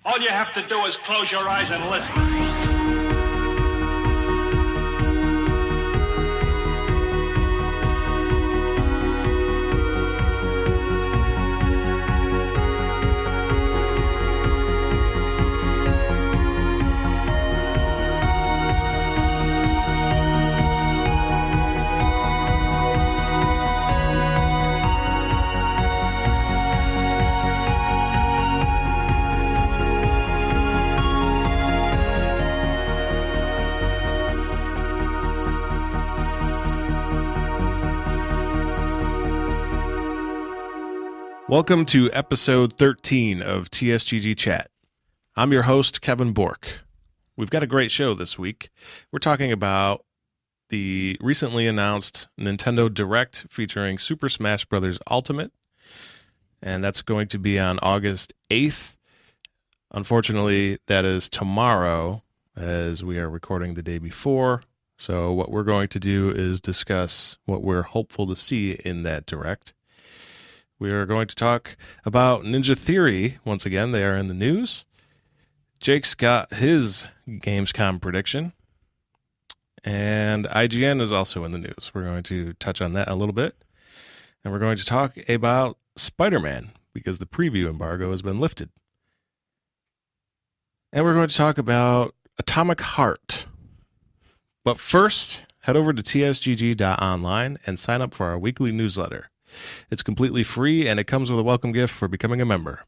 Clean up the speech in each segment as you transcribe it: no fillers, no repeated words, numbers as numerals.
All you have to do is close your eyes and listen. Welcome to episode 13 of TSGG Chat. I'm your host, Kevin Bork. We've got a great show this week. We're talking about the recently announced Nintendo Direct featuring Super Smash Bros. Ultimate, and that's going to be on August 8th. Unfortunately, that is tomorrow, as we are recording the day before. So what we're going to do is discuss what we're hopeful to see in that Direct. We are going to talk about Ninja Theory. Once again, they are in the news. Jake's got his Gamescom prediction. And IGN is also in the news. We're going to touch on that a little bit. And we're going to talk about Spiderman, because the preview embargo has been lifted. And we're going to talk about Atomic Heart. But first, head over to tsgg.online and sign up for our weekly newsletter. It's completely free, and it comes with a welcome gift for becoming a member.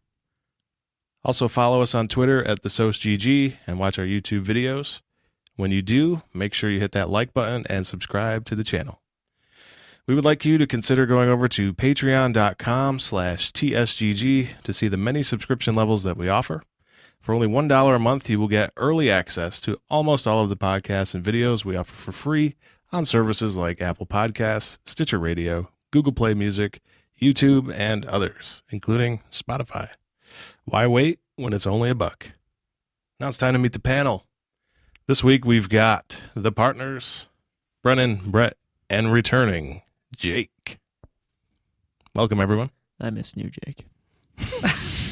Also, follow us on Twitter at TheSocialGG and watch our YouTube videos. When you do, make sure you hit that like button and subscribe to the channel. We would like you to consider going over to patreon.com/TSGG to see the many subscription levels that we offer. For only $1 a month, you will get early access to almost all of the podcasts and videos we offer for free on services like Apple Podcasts, Stitcher Radio, Google Play Music, YouTube, and others, including Spotify. Why wait when it's only $1? Now it's time to meet the panel. This week we've got the partners, Brennon, Brett, and returning Jake. Welcome, everyone. I miss new Jake.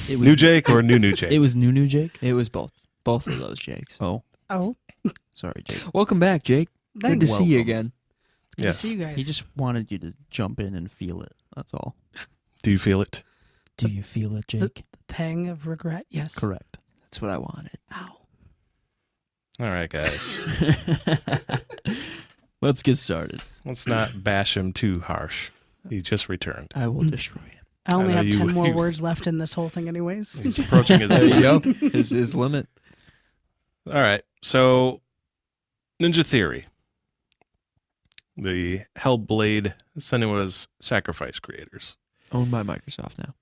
New Jake or new Jake? It was new Jake? It was both. Both of those Jakes. Oh. Sorry, Jake. Welcome back, Jake. Thank Good to you. see you again. Good Yes. to see you guys. He just wanted you to jump in and feel it. That's all. Do you feel it? Do you feel it, Jake? the pang of regret, yes. Correct. That's what I wanted. Ow. All right, guys. Let's get started. Let's not bash him too harsh. He just returned. I will destroy him. I only know have you- 10 more you- words left in this whole thing anyways. He's approaching his There you go. His limit. All right, so Ninja Theory. The Hellblade Senua's Sacrifice creators. Owned by Microsoft now.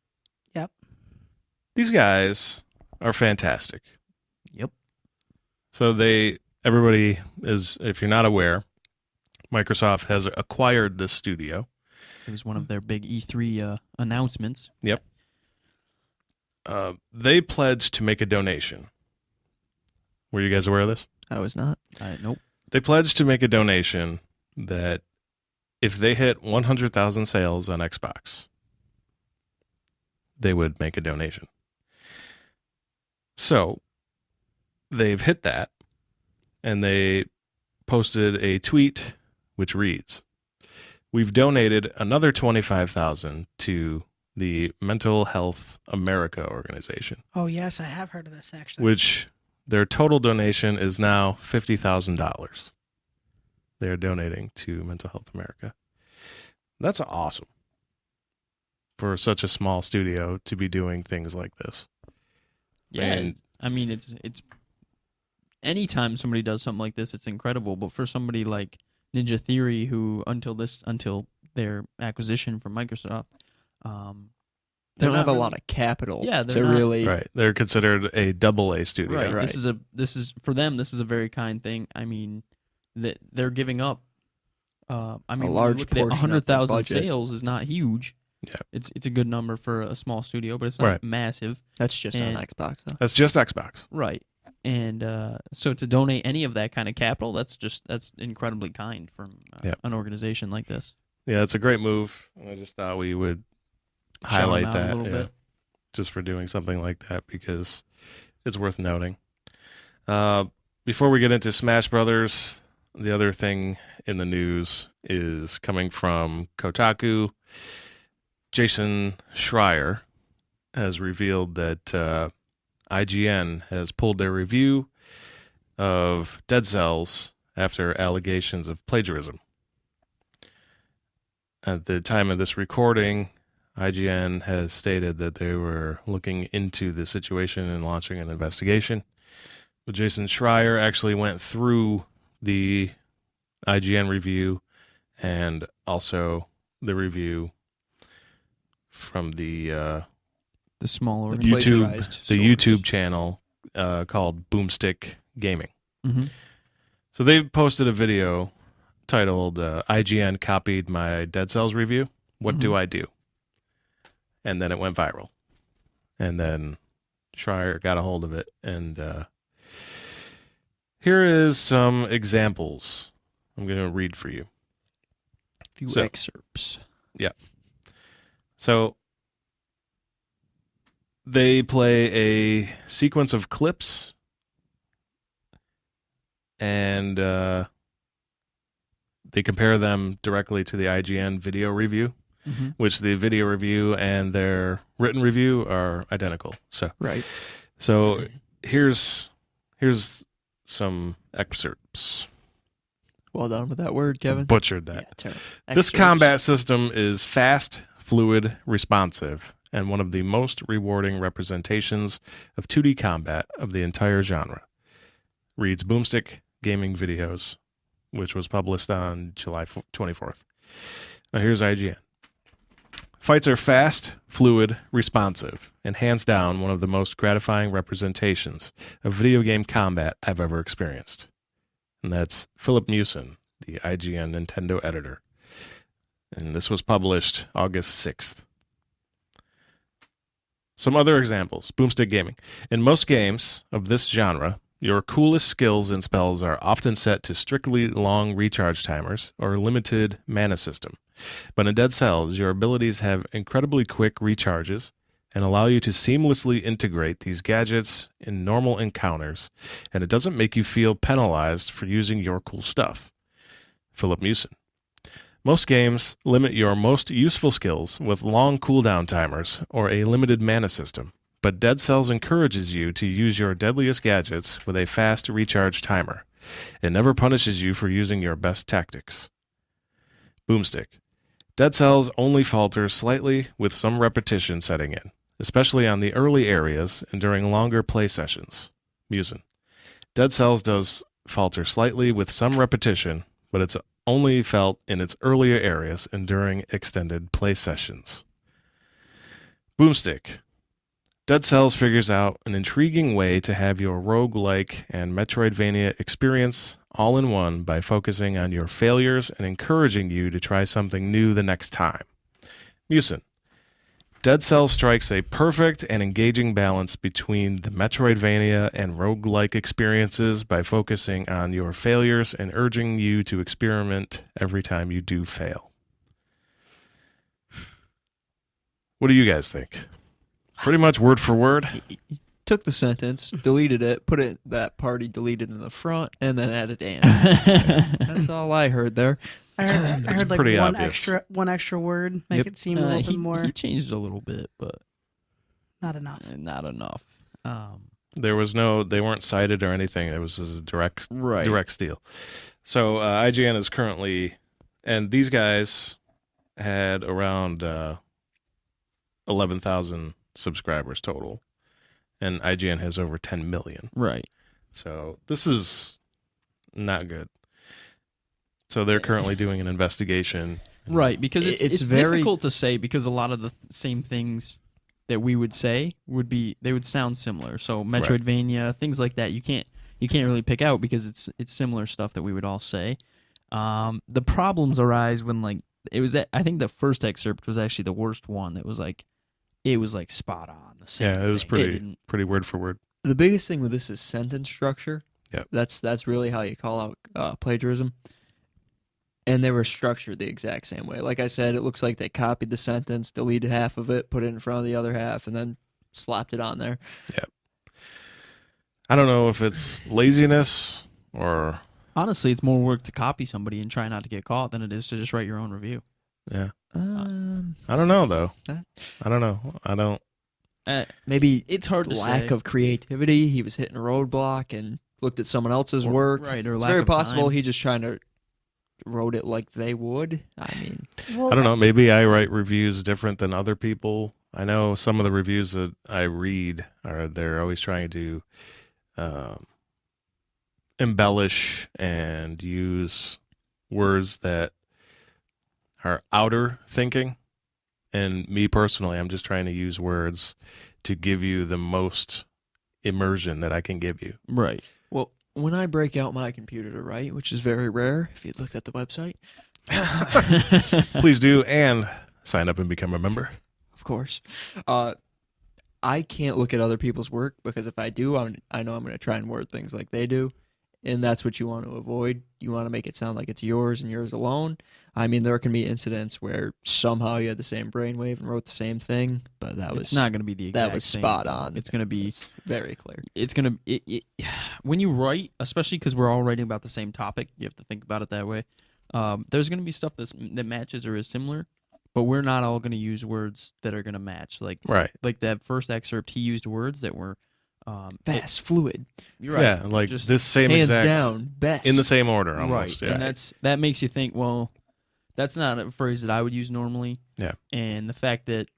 These guys are fantastic. Yep. So everybody is, if you're not aware, Microsoft has acquired this studio. It was one of their big E3 announcements. Yep. They pledged to make a donation. Were you guys aware of this? I was not. Nope. They pledged to make a donation that if they hit 100,000 sales on Xbox, they would make a donation. So they've hit that, and they posted a tweet which reads, "We've donated another 25,000 to the Mental Health America organization," Oh, yes, I have heard of this, actually. which their total donation is now $50,000. They're donating to Mental Health America. That's awesome for such a small studio to be doing things like this. Yeah. And- I mean, it's anytime somebody does something like this, it's incredible. But for somebody like Ninja Theory, who until their acquisition from Microsoft, they don't have a lot of capital. Yeah, to really Right. They're considered a AA studio. right. Right. This is for them. This is a very kind thing. I mean, that they're giving up. I mean, large look at it, portion of the 100,000 budget. sales is not huge. Yeah. It's a good number for a small studio, but it's not Right. massive. That's just And- on Xbox, though. That's just Xbox. Right. And so to donate any of that kind of capital, that's incredibly kind from Yep. an organization like this. Yeah, it's a great move. I just thought we would Shout 'em highlight out a that little bit. just for doing something like that, because it's worth noting. Before we get into Smash Brothers, the other thing in the news is coming from Kotaku. Jason Schreier has revealed that IGN has pulled their review of Dead Cells after allegations of plagiarism. At the time of this recording, IGN has stated that they were looking into the situation and launching an investigation. But Jason Schreier actually went through the IGN review and also the review from the smaller YouTube channel called Boomstick Gaming. Mm-hmm. So they posted a video titled IGN copied my Dead Cells review. What do I do? And then it went viral. And then Schreier got a hold of it. And here is some examples I'm going to read for you. A few excerpts. Yeah. So they play a sequence of clips and they compare them directly to the IGN video review, which the video review and their written review are identical. So here's some excerpts. Well done with that word, Kevin. Butchered that. Yeah, terrible. This combat system is fast, fluid, responsive, and one of the most rewarding representations of 2D combat of the entire genre. Reads Boomstick Gaming Videos, which was published on July 24th. Now here's IGN. Fights are fast, fluid, responsive, and hands down one of the most gratifying representations of video game combat I've ever experienced. And that's Philip Mewson, the IGN Nintendo editor. And this was published August 6th. Some other examples. Boomstick Gaming. In most games of this genre, your coolest skills and spells are often set to strictly long recharge timers or limited mana system. But in Dead Cells, your abilities have incredibly quick recharges and allow you to seamlessly integrate these gadgets in normal encounters, and it doesn't make you feel penalized for using your cool stuff. Philip Mewson. Most games limit your most useful skills with long cooldown timers or a limited mana system, but Dead Cells encourages you to use your deadliest gadgets with a fast recharge timer. It never punishes you for using your best tactics. Boomstick. Dead Cells only falters slightly with some repetition setting in, especially on the early areas and during longer play sessions. Mewson. Dead Cells does falter slightly with some repetition, but it's only felt in its earlier areas and during extended play sessions. Boomstick. Dead Cells figures out an intriguing way to have your roguelike and Metroidvania experience all in one by focusing on your failures and encouraging you to try something new the next time. Mewson. Dead Cells strikes a perfect and engaging balance between the Metroidvania and roguelike experiences by focusing on your failures and urging you to experiment every time you do fail. What do you guys think? Pretty much word for word. Took the sentence, deleted it, put it that party deleted in the front, and then added and. That's all I heard there. I heard like pretty one obvious. extra word, make it seem a little bit more. He changed a little bit, but Not enough. not enough. There was they weren't cited or anything. It was just a direct steal. So IGN is currently, and these guys had around 11,000 subscribers total, and IGN has over 10 million. Right. So this is not good. So they're currently doing an investigation. Right, because it's very difficult to say because a lot of the same things that we would say they would sound similar. So Metroidvania, things like that, you can't really pick out because it's similar stuff that we would all say. The problems arise when I think the first excerpt was actually the worst one. It was like spot on the same. Yeah, it was thing. pretty word for word. The biggest thing with this is sentence structure. Yep. That's really how you call out plagiarism. And they were structured the exact same way. Like I said, it looks like they copied the sentence, deleted half of it, put it in front of the other half, and then slapped it on there. Yep. I don't know if it's laziness or Honestly, it's more work to copy somebody and try not to get caught than it is to just write your own review. yeah. I don't know though. I don't know. I don't. Maybe It's hard to lack say. of creativity. He was hitting a roadblock and looked at someone else's work. Right, or It's lack very of possible time. he just trying to wrote it like they would. I mean, Well, I don't know. Maybe I write reviews different than other people. I know some of the reviews that I read they're always trying to embellish and use words that are outer thinking. And me personally, I'm just trying to use words to give you the most immersion that I can give you. Right. well, when I break out my computer to write, which is very rare, if you looked at the website, Please do, and sign up and become a member. of course, I can't look at other people's work because if I do, I know I'm going to try and word things like they do. And that's what you want to avoid. You want to make it sound like it's yours and yours alone. I mean, there can be incidents where somehow you had the same brainwave and wrote the same thing, but that was It's not going to be the exact that was same. spot on. It's going to be. It's very clear. It's going to. When you write, especially because we're all writing about the same topic, you have to think about it that way. There's going to be stuff that matches or is similar, but we're not all going to use words that are going to match. Like that first excerpt, he used words that were Fast, fluid, You're right. Yeah, like Just this same hands exact down, best. in the same order almost. right, Yeah. and that makes you think. Well, that's not a phrase that I would use normally. Yeah. And the fact that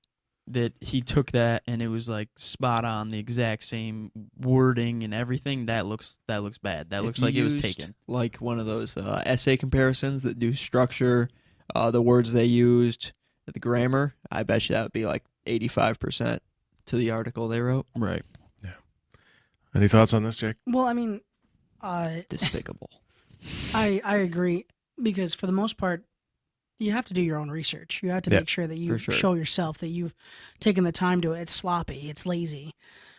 he took that and it was like spot on, the exact same wording and everything, that looks bad. That If looks you like it was used, taken. like one of those essay comparisons that do structure, the words they used, the grammar. I bet you that would be like 85% to the article they wrote. Right. Any thoughts on this, Jake? well, I mean, Despicable. I agree because for the most part, you have to do your own research. You have to Yeah, make sure that you for sure. show yourself that you've taken the time to it. It's sloppy. It's lazy.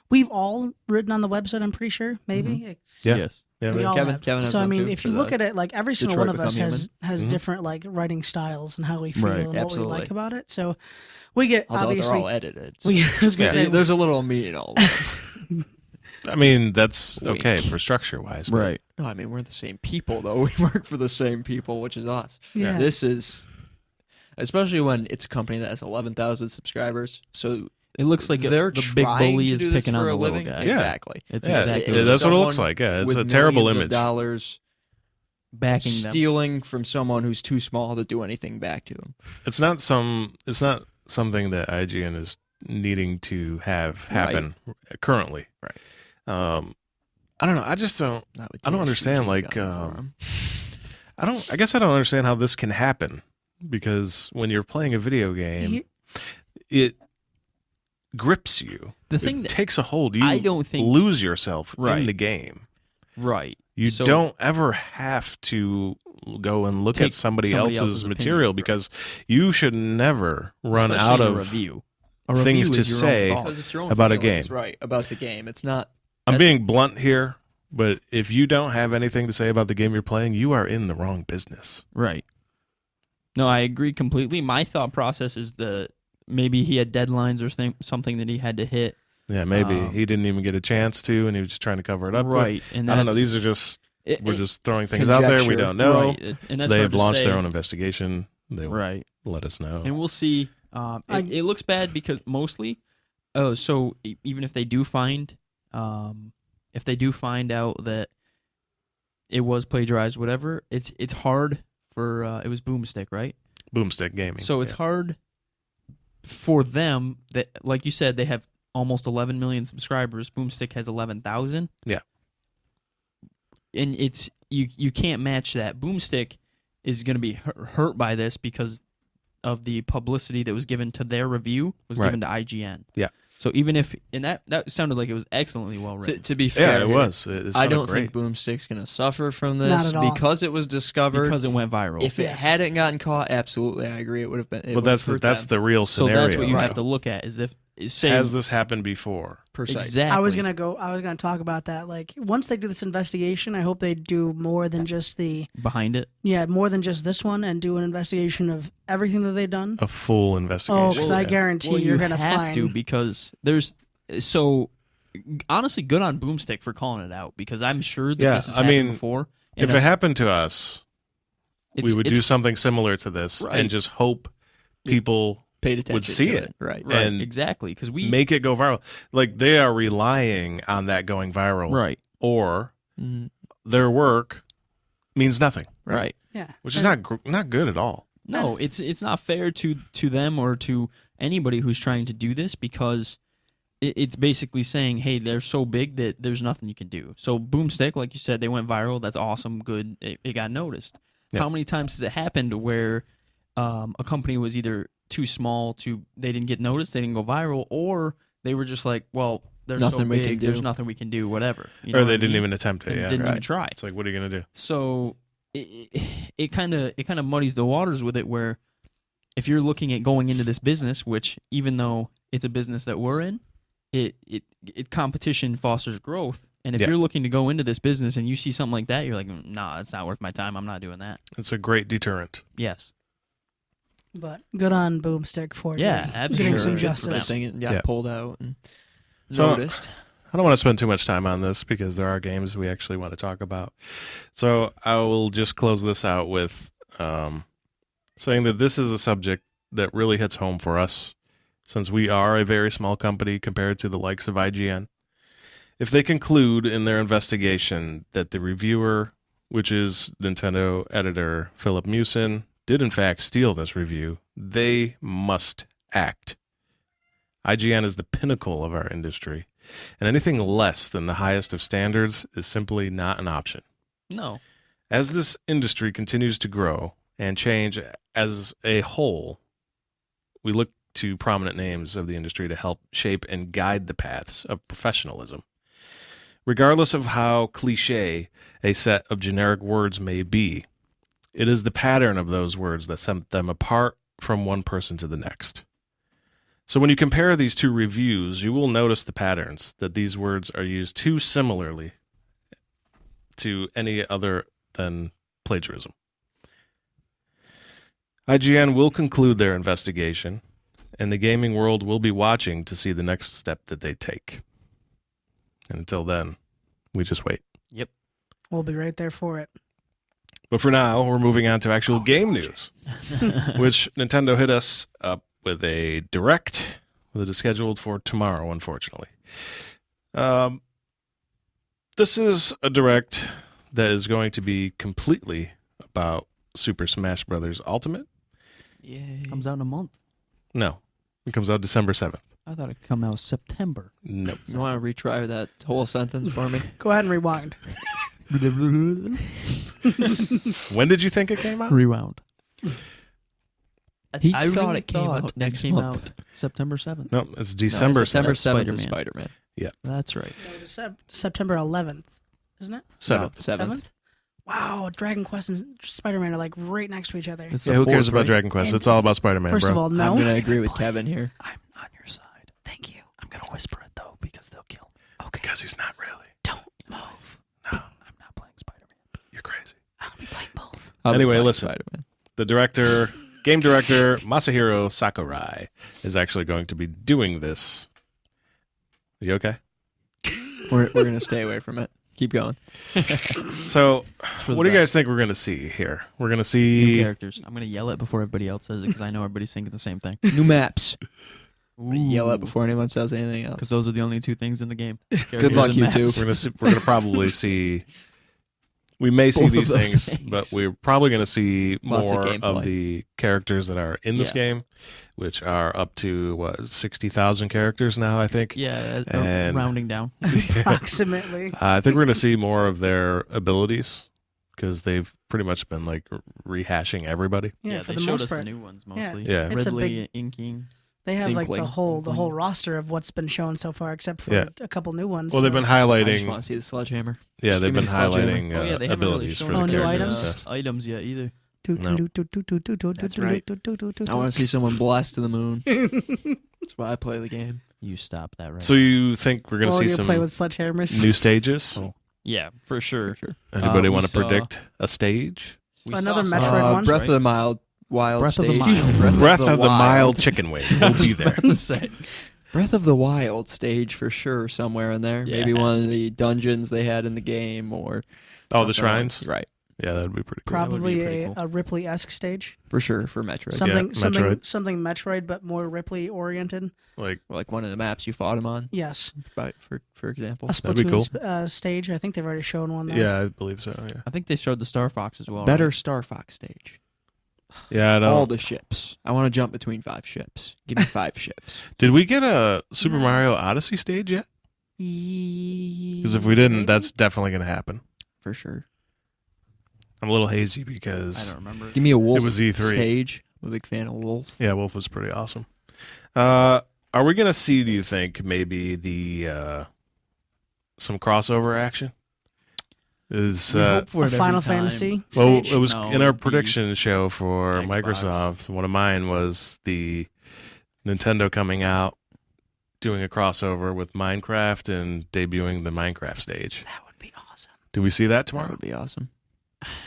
We've all written on the website, I'm pretty sure, maybe. It's- Yeah. Yes. Yeah, We all Kevin- have. Kevin has so I one mean, too, if for you look the at it, like every single Detroit one of us Become has Mhm. different like writing styles and how we feel Right. and what we Absolutely. like about it. So we get Although obviously. they're all edited. So I was gonna Yeah. say there's a little me in all of them. I mean, that's Wink. okay for structure wise. Right. No, I mean, we're the same people, though. We work for the same people, which is us. Yeah. This is, especially when it's a company that has 11,000 subscribers. So It looks like they're the big trying bully to is do this picking on for the a little living. guy. Yeah. Exactly. It's Yeah, exactly It's that's what it someone looks like. Yeah, it's with a terrible millions of image. dollars backing them. stealing from someone who's too small to do anything back to him. It's not something that IGN is needing to have happen currently. Right. I don't know. I just don't. Not with I don't TSGG understand, like, gun for him. I guess I don't understand how this can happen because when you're playing a video game, it grips you. The thing it that takes a hold. You I don't think lose yourself in Right. the game. right. You So- don't ever have to go and look Take at somebody somebody else's else's material opinion, because you should never run especially out in a of review. things to is your own say fault. Because it's your own about a feelings, game. right? About the game. It's not. I'm being blunt here, but if you don't have anything to say about the game you're playing, you are in the wrong business. Right. No, I agree completely. My thought process is maybe he had deadlines or something that he had to hit. Yeah, maybe he didn't even get a chance to, and he was just trying to cover it up. But Right. And I don't know. that's- These are just it- we're it- just throwing things out there. We conjecture. don't know. Right. And that's They've hard to launched say. their own investigation. They will Right. let us know. And we'll see. It looks bad because mostly. Oh, so even if they do find, out that it was plagiarized, whatever, it's hard for. It was Boomstick, right? Boomstick Gaming. So it's yeah. hard for them that, like you said, they have almost 11 million subscribers. Boomstick has 11,000. Yeah. And it's you can't match that. Boomstick is going to be hurt by this because of the publicity that was given to their review was Right. given to IGN. Yeah. So even if and that sounded like it was excellently well written. To be fair, Yeah, it here, was. It I sounded don't great. think Boomstick's going to suffer from Not this at all. because it was discovered. because it went viral. if it Yes. hadn't gotten caught, absolutely, I agree. It would have been. But that's the real so scenario. that's what you have though. to look at is if say Has this happened before? precise. exactly. I was gonna talk about that. Like once they do this investigation, I hope they do more than just behind it. more than just this one and do an investigation of everything that they've done. A full investigation. Oh, because I yeah. guarantee Well, you're you gonna have find to because there's so honestly, good on Boomstick for calling it out because I'm sure that Yeah, this has I happened mean, before. if and it happened to us, we would do something similar to this Right. and just hope people Paid attention would see to it. Right. right, and exactly because we make it go viral. Like they are relying on that going viral, right, or Mhm. their work means nothing, right. Yeah. which is not good at all. No, it's not fair to them or to anybody who's trying to do this because it's basically saying, hey, they're so big that there's nothing you can do. So Boomstick, like you said, they went viral. That's awesome, good. It got noticed. Yeah. How many times has it happened where a company was either too small they didn't get noticed, they didn't go viral, or they were just like, well, they're so Nothing we can big, do. there's nothing we can do, whatever. You know Or what they I didn't mean? even attempt it. And Yeah, didn't even Right. try. it's like, what are you gonna do? So it kind of muddies the waters with it. Where if you're looking at going into this business, which even though it's a business that we're in, it competition fosters growth. And if Yeah. you're looking to go into this business and you see something like that, you're like, nah, it's not worth my time. I'm not doing that. It's a great deterrent. Yes. But good on Boomstick for Yeah, getting absolutely. some Good for justice. them. Thing it got Yeah. pulled out and So- noticed. I don't want to spend too much time on this because there are games we actually want to talk about. So I will just close this out with saying that this is a subject that really hits home for us since we are a very small company compared to the likes of IGN. If they conclude in their investigation that the reviewer, which is Nintendo editor Philip Mewson, did in fact steal this review, they must act. IGN is the pinnacle of our industry, and anything less than the highest of standards is simply not an option. No. As this industry continues to grow and change as a whole, we look to prominent names of the industry to help shape and guide the paths of professionalism. Regardless of how cliche a set of generic words may be, it is the pattern of those words that set them apart from one person to the next. So when you compare these two reviews, you will notice the patterns that these words are used too similarly to any other than plagiarism. IGN will conclude their investigation, and the gaming world will be watching to see the next step that they take. And until then, we just wait. Yep. We'll be right there for it. But for now, we're moving on to actual game news, which Nintendo hit us up with a direct that is scheduled for tomorrow, unfortunately. This is a direct that is going to be completely about Super Smash Bros. Ultimate. Yay. Comes out in a month. No, it comes out December 7th. I thought it'd come out September. No. You want to retry that whole sentence for me? Go ahead and rewind. When did you think it came out? Rewound. He I thought really it came out next came month. out September 7th. No, it's December 7th. December 7th is Spider-Man. Spider-Man. That's right. September 11th, isn't it? 7th. 7th. Wow, Dragon Quest and Spider-Man are like right next to each other. It's Yeah, the who cares 4th, about right? Dragon Quest? And It's all about Spider-Man, First bro. of all, no. I'm going to agree with Kevin here. I'm on your side. Thank you. I'm going to whisper it, though, because they'll kill me. Because he's not really. Don't move. No, I'm not playing Spider-Man. you're crazy. I'll be playing both. I'll be Anyway, playing listen. Spider-Man. The director, game director, Masahiro Sakurai, is actually going to be doing this. Are you okay? We're going to stay away from it. Keep going. So, for the what do you guys best. think we're going to see here? We're going to New see... characters. I'm going to yell it before everybody else says it because I know everybody's thinking the same thing. New maps. Yell it before anyone says anything else. Because those are the only two things in the game. Good luck, you two. We're going to probably see... We may see Both of these those things, things. but we're probably going to see Lots of more gameplay. of the characters that are in this Yeah. game, which are up to, 60,000 characters now, I think. Yeah, And- rounding down. Approximately. I think we're going to see more of their abilities because they've pretty much been like rehashing everybody. Yeah, for they the showed most us part. the new ones mostly. Yeah. It's a Ridley, big- inking. They have like the Inkling. whole roster of what's been shown so far, except for Yeah. a couple new ones. Well, they've so- been I just highlighting. want to see the sledgehammer. Yeah, Just they've give me been the sledgehammer. highlighting Oh yeah, they haven't really abilities shown for Oh, the new characters and items? stuff. Items yet either. No. That's right. I want to see someone blast to the moon. That's why I play the game. You stop that right. So you think we're going to Well, see you some play with sledgehammers. new stages? Oh. Yeah, for sure. For sure. Anybody we want to saw- predict a stage? We Another saw Metroid some- one? Breath of the Wild Breath of the stage. Mild. Breath of the Wild. Mild Chicken Wing will be there. about to say. Breath of the Wild stage for sure, somewhere in there. Yeah, Maybe it one has of to the dungeons they had in the game, or Oh, the something like- shrines? right? Yeah, that'd be pretty cool. That would be Probably pretty a, cool. a Ripley-esque stage. For sure, for Metroid. Metroid. Something Metroid, but more Ripley-oriented. Like, Like one of the maps you fought him on, Yes. for example. A That'd be cool. Splatoon stage. I think they've already shown one there. yeah, I believe so. Yeah. I think they showed the Star Fox as well. Better right? Star Fox stage. Yeah, I don't. All the ships. I want to jump between 5 ships. Give me 5 ships. Did we get a Super Mario Odyssey stage yet? Because if we didn't, that's definitely going to happen. For sure. I'm a little hazy I because don't remember. Give me a Wolf was E3. stage. I'm a big fan of Wolf. yeah, Wolf was pretty awesome. Are we going to see? Do you think maybe the some crossover action? Is We hope for A it every Final time. Fantasy well, stage? it was No, in our it'd be prediction show for Xbox. Microsoft. One of mine was the Nintendo coming out, doing a crossover with Minecraft and debuting the Minecraft stage. That would be awesome. Do we see that That tomorrow? would be awesome.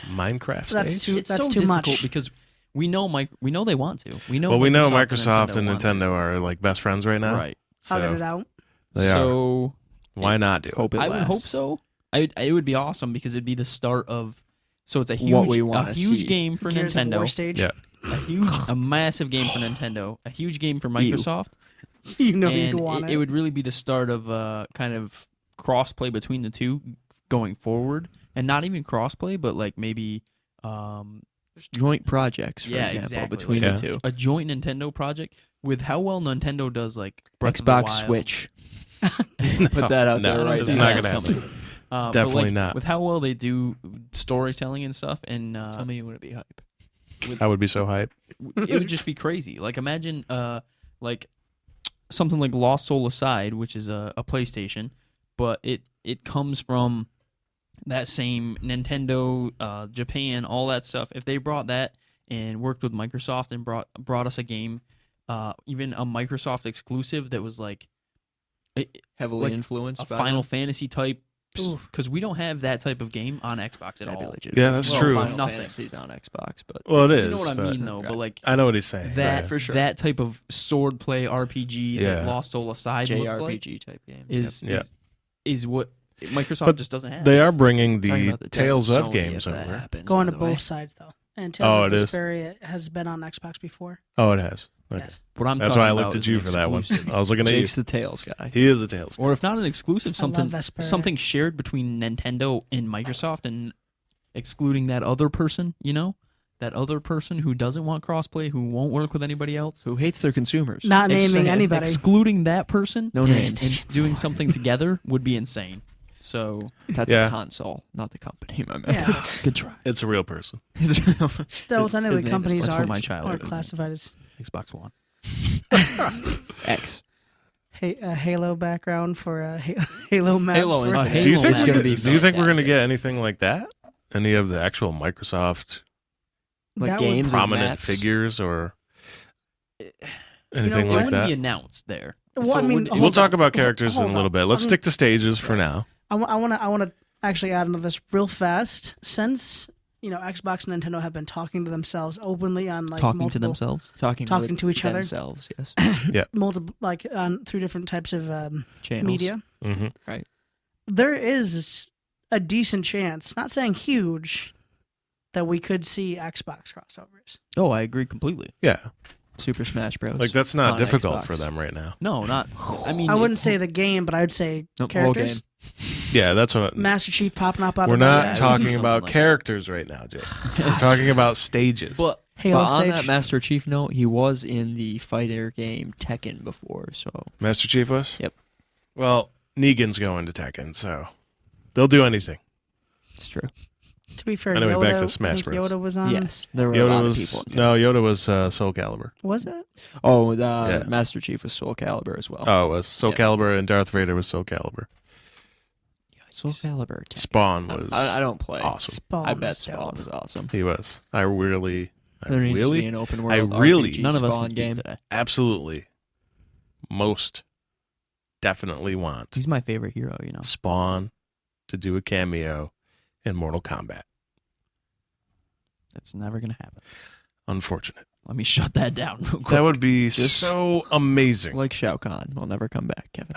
Minecraft That's stage? too- It's that's so too difficult much. because we know we know they want to. We know. Well, we know Microsoft Microsoft and want to. Nintendo are like best friends right now. Right. Hugging it So out. they are. So Why not do it? Hope it I would hope lasts. so. It would be awesome because it'd be the start of. So it's a What we huge, wanna a huge see. game for Gears of War Nintendo, stage. Yeah. a massive game for Nintendo, a huge game for Ew. Microsoft, You know and you'd want it would really be the start of kind of crossplay between the two going forward, and not even crossplay, but like maybe Joint projects, for Yeah, example, exactly. between Yeah. the two. a joint Nintendo project with how well Nintendo does like Breath of the Xbox Wild. Switch. Put that out No, there right it's now. not gonna happen. But, Definitely like, not. With how well they do storytelling and stuff, and Tell me you wouldn't be hype. I would be so hyped. it would just be crazy. Like imagine like something like Lost Soul Aside, which is a PlayStation, but it comes from that same Nintendo, Japan, all that stuff. If they brought that and worked with Microsoft and brought us a game, even a Microsoft exclusive that was like Heavily like influenced a by Final them. Fantasy type, Oof. because we don't have that type of game on Xbox at That'd be all. legit. Yeah, that's Well, true. Final Nothing. Fantasy's on Xbox, but Well, it is. You know what I but mean, though. But like I know what he's saying. that right. for sure. that type of sword play RPG Yeah. that Lost Soul Aside looks like JRPG type games. is Yep. is what Microsoft But just doesn't have. They are bringing Talking the about the Tales Sony of games if that over. happens, Going by to the way. both sides though. And Oh, Tales it of is. Vesperia has been on Xbox before. Oh, it has. Okay. Yes. What I'm That's talking why I about looked at is you an for that one. exclusive. I was looking at you. Jake's the Tails guy. He is a Tales. Or if not an exclusive, I love something Vesperia. something shared between Nintendo and Microsoft, and excluding that other person. You know, that other person who doesn't want crossplay, who won't work with anybody else. Who hates their consumers? Not naming Insane. anybody. Excluding that person, No names. and doing something together would be insane. So That's Yeah. a console, not the company, my man. Yeah. good try. It's a real person. Though technically His name is companies What's for are, my child? are classified as Xbox One. X. Halo background for a Halo map. Halo for- Infinite. Do you Halo think is we're gonna gonna be Do you think we're gonna fantastic. get anything like that? Any of the actual Microsoft Like That would- games as prominent maps? figures or You know, anything it like wouldn't that? be announced there. Well, So I it mean, wouldn't- hold We'll on. talk about characters in a Hold little on. bit. Let's I mean- stick to stages for now. I want to actually add into this real fast. Since Xbox and Nintendo have been talking to themselves openly on like talking to multiple, themselves. Talking Talking to each other. themselves, yes. multiple like on through different types of Channels. media. Hmm. There is a decent chance, not saying huge, that we could see Xbox crossovers. Oh, I agree completely. Yeah, Super Smash Bros. like that's not on difficult Xbox. for them right now. No, not. I mean, I wouldn't it's- say the game, but I would say Nope, whole characters. game. Yeah, that's what. Master Chief popping up out We're of not Yeah, it would be talking something about like that. characters right now, Jake. We're talking about stages. But, Halo but on stage. that Master Chief note, he was in the fighter game Tekken before, so Master Chief was? Yep. Well, Negan's going to Tekken, so they'll do anything. it's true. To be fair, Anyway, Yoda, back to Smash I think Bros. Yoda was on. Yes, there were a lot Yoda of people. was in Tekken. Yoda was Soul Calibur. Was it? Oh, Yeah. Master Chief was Soul Calibur as well. Oh, it was Soul Yeah. Calibur, and Darth Vader was Soul Calibur. Soul Calibur. Tekken. Spawn was I don't play. awesome. Spawn. I bet was Spawn dope. was awesome. He was. I really There needs to be really, an open world I really- RPG None of us Spawn can game. speak today. absolutely, most definitely want He's my favorite hero. You know. Spawn to do a cameo in Mortal Kombat. That's never gonna happen. Unfortunate. Let me shut that down real quick. That would be Just so amazing. Like Shao Kahn will never come back, Kevin.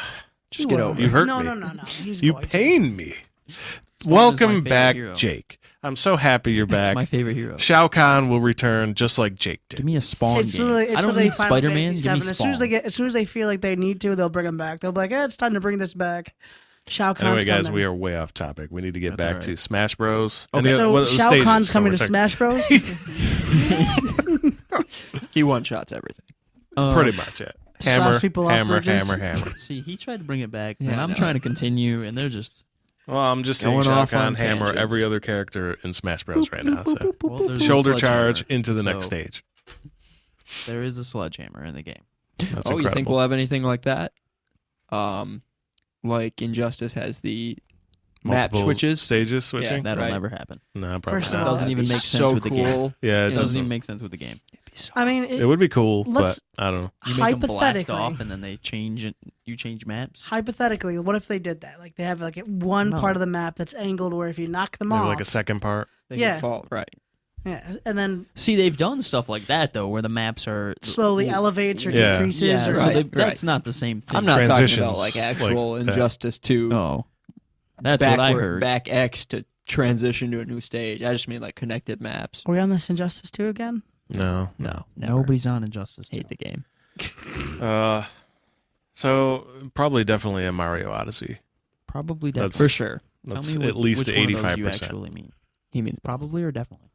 Just He get will. over You it. hurt no, me. No, no, no. He's You going to. pain me. Spawn is my Welcome favorite back, hero. Jake. I'm so happy you're It's back. my favorite hero. Shao Kahn will return just like Jake did. Give me a Spawn It's game. literally, it's I don't literally need Final Spider-Man. Fantasy Give me VII. Spawn. As soon as they feel like they need to, they'll bring him back. They'll be like, it's time to bring this back. Shao Kahn's Anyway, guys, coming. we are way off topic. We need to get That's back all to right. Smash Bros. Okay. So Shao stages, Kahn's so coming we're to talking- Smash Bros. He one-shots everything. Pretty much it. Slash Hammer, people off hammer, bridges. hammer, hammer. See, he tried to bring it back, Yeah, and I I'm know. trying to continue, and they're just Well, I'm just saying Going Shao off on Kahn hammer tangents. every other character in Smash Bros. right now. So. well, there's a Shoulder sledgehammer, charge into the next so stage. There is a sledgehammer in the game. That's You incredible. think we'll have anything like that? Like Injustice has the map Multiple switches. stages switching? That'll Right. never happen. No, probably First of not. all, doesn't even It'd be make sense so with the cool. game. Yeah, it It doesn't doesn't. even make sense with the game. I mean, It would be cool, but let's- I don't know. You make them blast hypothetically, off, and then they change it. You change maps. hypothetically, what if they did that? Like they have like one No. part of the map that's angled where if you knock them Maybe off, like a second part. They Yeah. can fall right. yeah, and then See, they've done stuff like that though, where the maps are slowly elevates or Yeah. decreases. Yeah, or so Right, they- right. that's not the same thing. I'm not talking Transitions about like actual like that. Injustice 2 Oh, that's what I heard. back X to transition to a new stage. I just mean like connected maps. Are we on this Injustice 2 again? No. No, never. Nobody's on Injustice. Hate the game. So probably definitely a Mario Odyssey. Probably That's- definitely. For sure. Tell That's me at least which one of those 85%. you actually mean. He means Probably or definitely.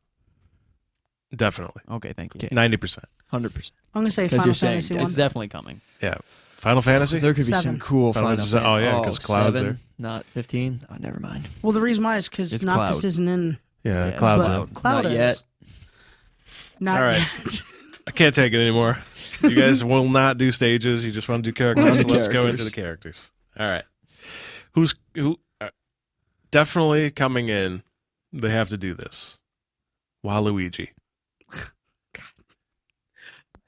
Definitely. Okay, thank you. Okay. 90%. 100%. I'm gonna say 'Cause Final you're saying Fantasy It's 1. definitely coming. Yeah. Final Fantasy? There could be 7. some cool Final Final Fantasy- oh, yeah, Fan- 'cause Cloud's 7, there. not 15. Oh, never mind. Well, the reason why is because It's Noctis Cloud. isn't in. Yeah, Yeah, Cloud's but- out. Cloud Not is. yet. Not All right. yet. I can't take it anymore. You guys will not do stages. You just want to do characters. We're So on the let's go characters. into the characters. All right. Who? Definitely coming in. They have to do this. Waluigi.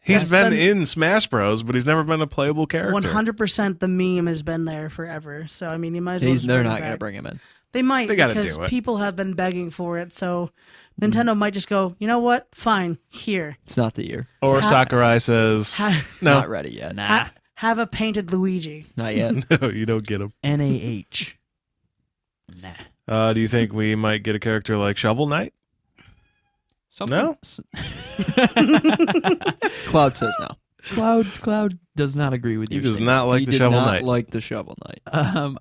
He's That's been in Smash Bros, but he's never been a playable character. 100% the meme has been there forever. So I mean, you might as well. just They're bring it not going to back. bring him in. They might They gotta because do it. people have been begging for it. So Nintendo might just go, you know what? Fine, here. It's not the year. Or Ha- Sakurai says, Ha- no, Not ready yet. Nah. have a painted Luigi. Not yet. no, you don't get him. NAH. Nah. Do you think we might get a character like Shovel Knight? Something, No? Cloud says no. Cloud does not agree with He you. does not like He the did Shovel not Knight. like the Shovel Knight.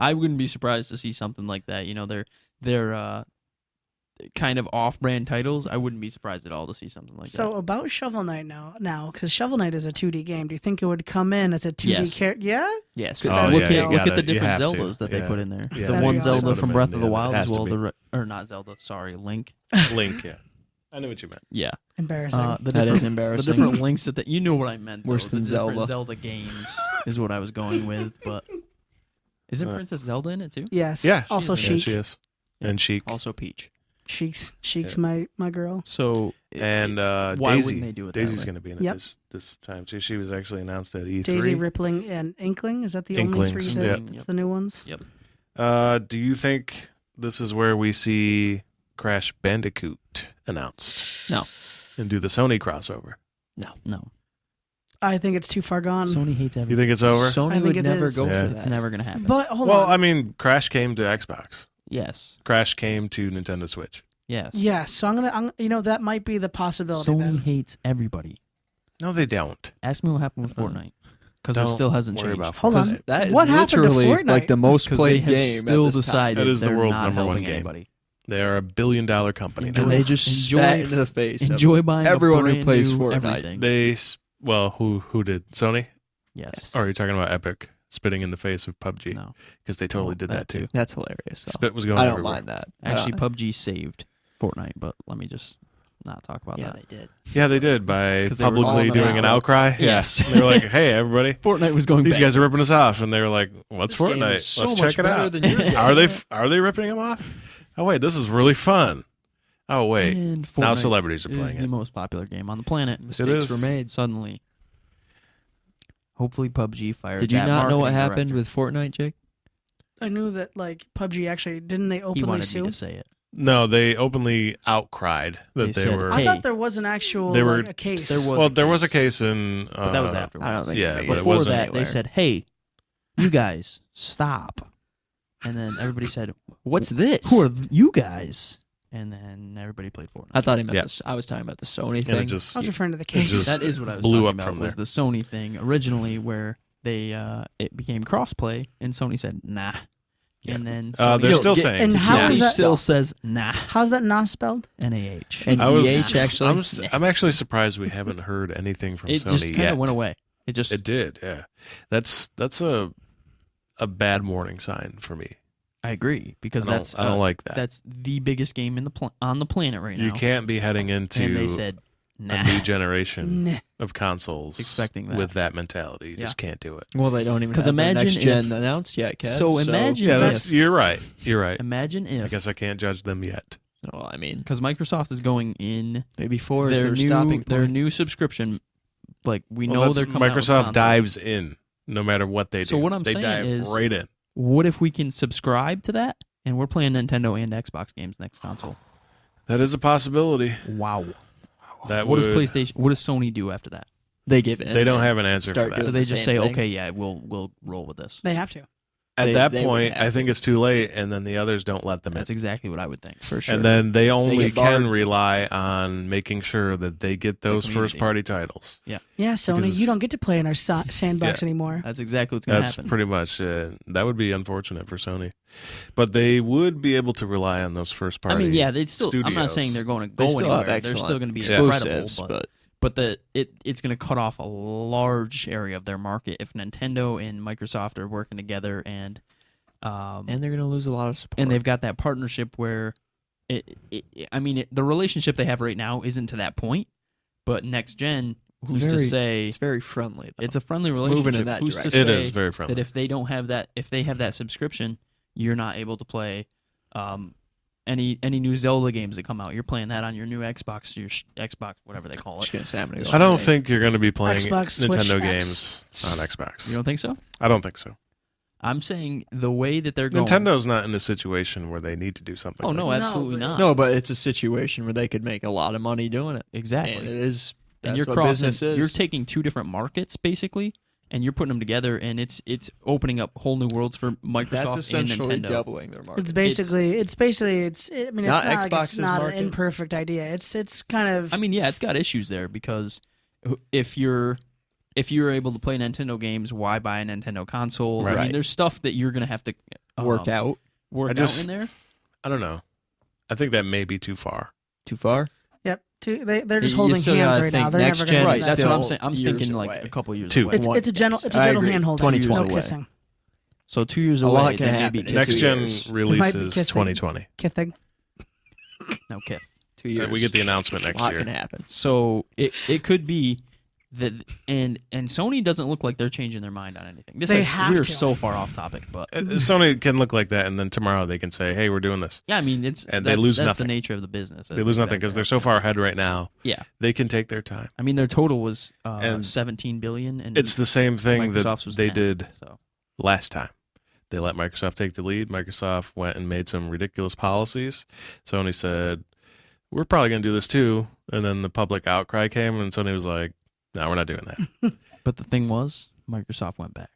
I wouldn't be surprised to see something like that. You know, they're kind of off-brand titles. I wouldn't be surprised at all to see something like So about Shovel Knight now, because Shovel Knight is a 2D game. Do you think it would come in as a 2D Yes. character? Yeah. Yes. Oh, look yeah, at you look gotta- at the you different have to. Zeldas that they Yeah. put in there. Yeah, The that'd one be Zelda awesome. from Breath of the Yeah, Wild it has as to well. be. Or not Zelda. Sorry, Link. Link, yeah. I knew what you meant. Yeah. Embarrassing. The That different, is embarrassing. The different links that you know what I meant. Worse though. than The different Zelda. Zelda games is what I was going with. But isn't Uh, Princess Zelda in it too? yes. Yeah. Also, she's Yeah, Sheik. she is. And Sheik. Also Peach. Sheik's Yeah. my girl. So And why Daisy. wouldn't they do it that Daisy's way? going to be in it Yep. this time too. She was actually announced at E3. Daisy, Rippling, and Inkling. Is that the only three Inklings, that yeah. it's the new ones? Yep. Do you think this is where we see Crash Bandicoot announced? No. And do the Sony crossover? No. I think it's too far gone. Sony hates You everything. think it's over? I Sony think would it never is. go Yeah. for It's that. never gonna happen. But hold Well, on. I mean, Crash came to Xbox. yes. Crash came to Nintendo Switch. Yes. yeah, so I'm that might be the possibility. Sony then. hates everybody. No, they don't. Ask me what happened with Fortnite. Because it Don't still hasn't worry changed. about Hold Fortnite. on. That is What happened to literally Fortnite? like the most Because played they have game. still at this time. decided That is the they're world's not number one helping game. anybody. They are $1 billion company now. And they just Enjoy- spat into the face. of Enjoy buying everyone a who plays brand new Fortnite. everything. Who did? Sony? Yes. Or are you talking about Epic spitting in the face of PUBG? No. Because they totally Oh, did that that too. That's hilarious. Though. Spit was going I don't everywhere. mind that. Actually, PUBG saved Fortnite, but let me just not talk about yeah, that. they did. Yeah, they did by 'Cause they were publicly all doing an out. outcry. Yes. Yeah. They were like, hey, everybody, Fortnite was going these bad. guys are ripping us off. And they were like, what's This game Fortnite? is so Let's much check it better out. than your game. Are they ripping them off? Oh, wait, this is really fun. Oh, wait. And Now Fortnite celebrities are is playing the it. most popular game on the planet. Mistakes is. were made. Suddenly. Hopefully PUBG fired Did you that not know what marketing happened director. with Fortnite, Jake? I knew that like PUBG actually didn't they He openly wanted sue? me to say it. No, they openly outcried that They they said, were. I Hey. thought there was an actual They were- a case. There was Well, a there was a case, case in. but that was afterwards. I don't think. Yeah, it but it made Before wasn't that, anywhere. they said, "Hey, you guys, stop!" And then everybody said, "What's this?" "Who are you guys?" And then everybody played Fortnite. I thought he meant Yeah. this. I was talking about the Sony And thing. it just I was referring to the it case. just That is what I was blew talking up about. from Was there. the Sony thing originally where they it became crossplay, and Sony said nah, Yeah. and then They're Sony still saying. and it's how not. is that- still says nah. How's that not spelled? NAH. And I was- EH actually. I'm actually surprised we haven't heard anything from It Sony just kind yet. of went away. It just It did, yeah. That's a bad warning sign for me. I agree because I don't like that. that's the biggest game in on the planet right now. You can't be heading and they into said a nah. new generation Nah. of consoles Expecting that. with that mentality. You Yeah. just can't do it. Well, they don't even 'Cause have the imagine next if- gen announced yet, Kev. So imagine Yeah, Yes. you're right. You're right. Imagine I if guess I can't judge them yet. Well, I mean, because Microsoft is going in maybe 4 is their their new stopping point. their new subscription. Like we Well, know that's- they're coming out with Microsoft console. dives in no matter what they do. So what I'm they saying dive is- right in. What if we can subscribe to that and we're playing Nintendo and Xbox games next console? That is a possibility. Wow. That What does would- PlayStation? What does Sony do after that? They give in. They don't and have an answer start for Do that. doing they the just same say, thing. okay, yeah, we'll roll with this? They have to. At They- that they would point, have I to. think it's too late, and then the others don't let them That's in. exactly what I would think. for sure. And then they only get can barred. rely on making sure that they get those community. first-party titles. Yeah, Sony, Because- you don't get to play in our sandbox Yeah. anymore. That's exactly what's going to That's happen. pretty much that would be unfortunate for Sony, but they would be able to rely on those first-party. I mean, yeah, they still. I'm not studios. saying they're going to They go still have anywhere. They're excellent still going to be exclusives, incredible, but it's going to cut off a large area of their market if Nintendo and Microsoft are working together and and they're gonna lose a lot of support. and they've got that partnership where the relationship they have right now isn't to that point, but next gen, who's to say it's very friendly. Though. it's a friendly It's relationship? moving in that Who's to direction. It say is very friendly. that if they don't have that, if they have that subscription, you're not able to play any new Zelda games that come out. You're playing that on your new Xbox, Xbox, whatever they call Just it. gonna say I'm gonna go I don't insane. think you're going to be playing Xbox, Switch, Nintendo X. games on Xbox. You don't think so? I don't think so. I'm saying the way that they're going. Nintendo's not in a situation where they need to do something. Oh like no, that. absolutely No, not. No, but it's a situation where they could make a lot of money doing it. exactly. And it is. And That's you're what crossing. business is. You're taking two different markets basically, and you're putting them together, and it's opening up whole new worlds for Microsoft That's essentially and Nintendo. doubling their market. It's basically, I mean, it's Not not like it's Xbox's not market. an imperfect idea. It's kind of. I mean, yeah, it's got issues there because if you're able to play Nintendo games, why buy a Nintendo console? I mean, Right. there's stuff that you're gonna have to work out work I just- out in there. I don't know. I think that may be too far. too far. Yep. They're just You holding still hands gotta right now. think They're next never going gen to Right, is that's what I'm still saying. I'm years thinking like away. a couple years Two. away. It's a gentle I agree. hand hold. 2020. No kissing. So 2 years A away. lot can they may happen be in kissing. Next 2 gen years. might be releases kissing. 2020. Kissing. No kiss. 2 years. We get the announcement A next lot year. can happen. So it could be that, and Sony doesn't look like they're changing their mind on anything. They have we're to. so far off topic, but Sony can look like that, and then tomorrow they can say, "Hey, we're doing this." yeah, I mean And that's they lose that's nothing. the nature of the business. They lose nothing because they're so far ahead right now. Yeah, They can take their time. I mean their total was And 17 billion, and It's the same thing that Microsoft's was they 10, did So last time. They let Microsoft take the lead. Microsoft went and made some ridiculous policies. Sony said, "We're probably going to do this too." And then the public outcry came, and Sony was like, "No, we're not doing that." but the thing was, Microsoft went back.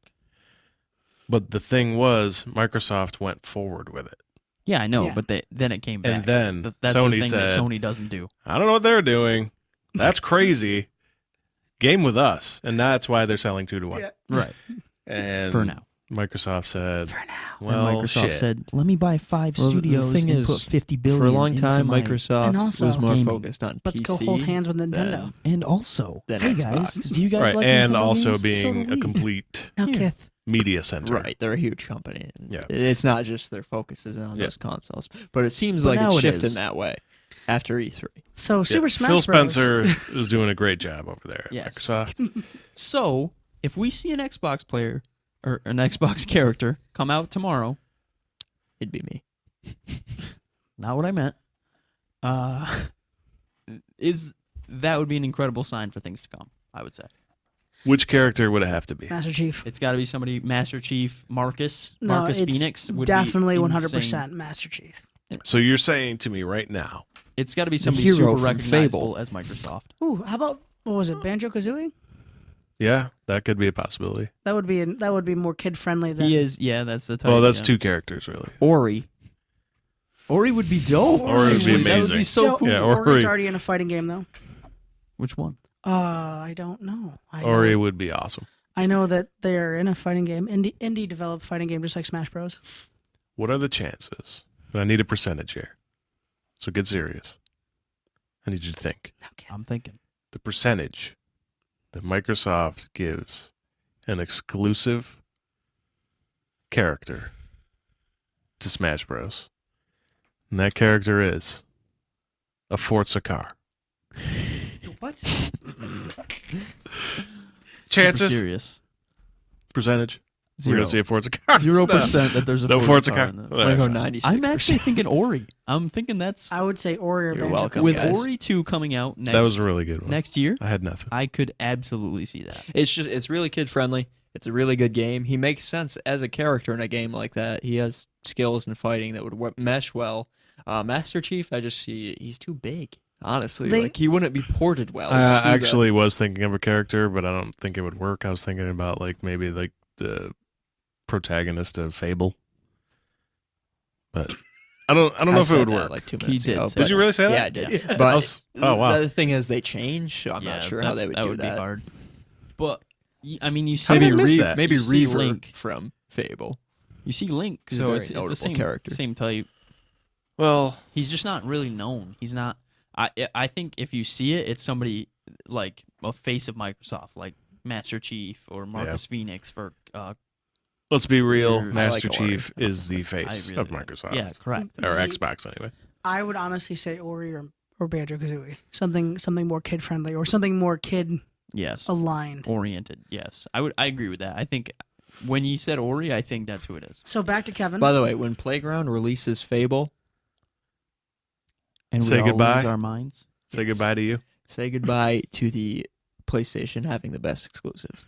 But the thing was, Microsoft went forward with it. Yeah, I know, Yeah. but then it came back. And then That's Sony the thing said, that Sony doesn't do. "I don't know what they're doing. That's crazy. Game with us." And that's why they're selling 2-1. Yeah. Right. And For now. Microsoft said, For now. "Well, and Microsoft shit." said, "Let me buy 5 Well, the studios thing and is, put 50 billion For a long into time, my-" Microsoft And also was more gaming. focused on Let's PC. go hold hands with Nintendo. then- And also, Than hey guys, Xbox. do you guys Right, like and Nintendo also games? being So do a we. complete No, Yeah. Kith. media center. Right, they're a huge company. Yeah. It's not just their focus is on Yeah. those consoles, but it seems But like now it's it shifting is. that way after E3. So Yeah, Super Smash Phil Bros. Spencer is doing a great job over there at Yes. Microsoft. So, if we see an Xbox player or an Xbox character come out tomorrow, It'd be me. not what I meant, is that would be an incredible sign for things to come, I would say. Which character would it have to be? Master Chief. It's got to be somebody, Master Chief, Marcus No, Phoenix it's would definitely be 100% insane. Master Chief. So you're saying to me right now, It's got to be somebody hero super from recognizable Fable. as Microsoft. Ooh, how about what was it, Banjo-Kazooie? yeah, that could be a possibility. That would be more kid friendly than He is, yeah, that's the type. Well, that's yeah. 2 characters, really. Ori. Ori would be dope. Ori would be That would amazing. be so cool. Yeah, Ori's Ori. already in a fighting game though. Which one? I don't know. Ori would be awesome. I know that they're in a fighting game. Indie developed fighting game just like Smash Bros. What are the chances? I need a percentage here. So get serious. I need you to think. Okay. I'm thinking. The percentage that Microsoft gives an exclusive character to Smash Bros. And that character is a Forza car. What? Chances? Super curious. Percentage? We're 0. going to see a Forza car. 0% that there's a No Forza car. in this. I'm gonna go Well, 96%. I'm actually thinking Ori. I'm thinking that's I would say Ori or You're Banjo. welcome. with guys. Ori 2 coming out next That was a really good one. next year. I had nothing. I could absolutely see that. It's really kid friendly. It's a really good game. He makes sense as a character in a game like that. He has skills in fighting that would mesh well. Master Chief, I just see he's too big. Honestly, like he wouldn't be ported well. I to them. actually was thinking of a character, but I don't think it would work. I was thinking about maybe the protagonist of Fable. But I don't know I if it said would that work. like 2 He minutes did ago. say Did but- you really say that? Yeah, I did. Yeah. But Oh, wow. the thing is, they change. So I'm not sure how they would do would that. be hard. But I mean, you see, How did I Maybe miss that? maybe You see Reaver Link. from Fable. You see Link, He's a so very it's the notable same character. same type. Well, He's just not really known. He's not. I think if you see it, it's somebody like a face of Microsoft, like Master Chief or Marcus Phoenix for. let's be real. I Master like Ori. Chief is the face really of like- Microsoft. Yeah, correct. Or Xbox, anyway. I would honestly say Ori or Banjo-Kazooie. Something more kid friendly or something more kid Yes, aligned. oriented. Yes, I agree with that. I think when you said Ori, I think that's who it is. So back to Kevin. By the way, when Playground releases Fable, And Say we all goodbye. lose our minds. Say goodbye to you. say goodbye to the PlayStation having the best exclusive.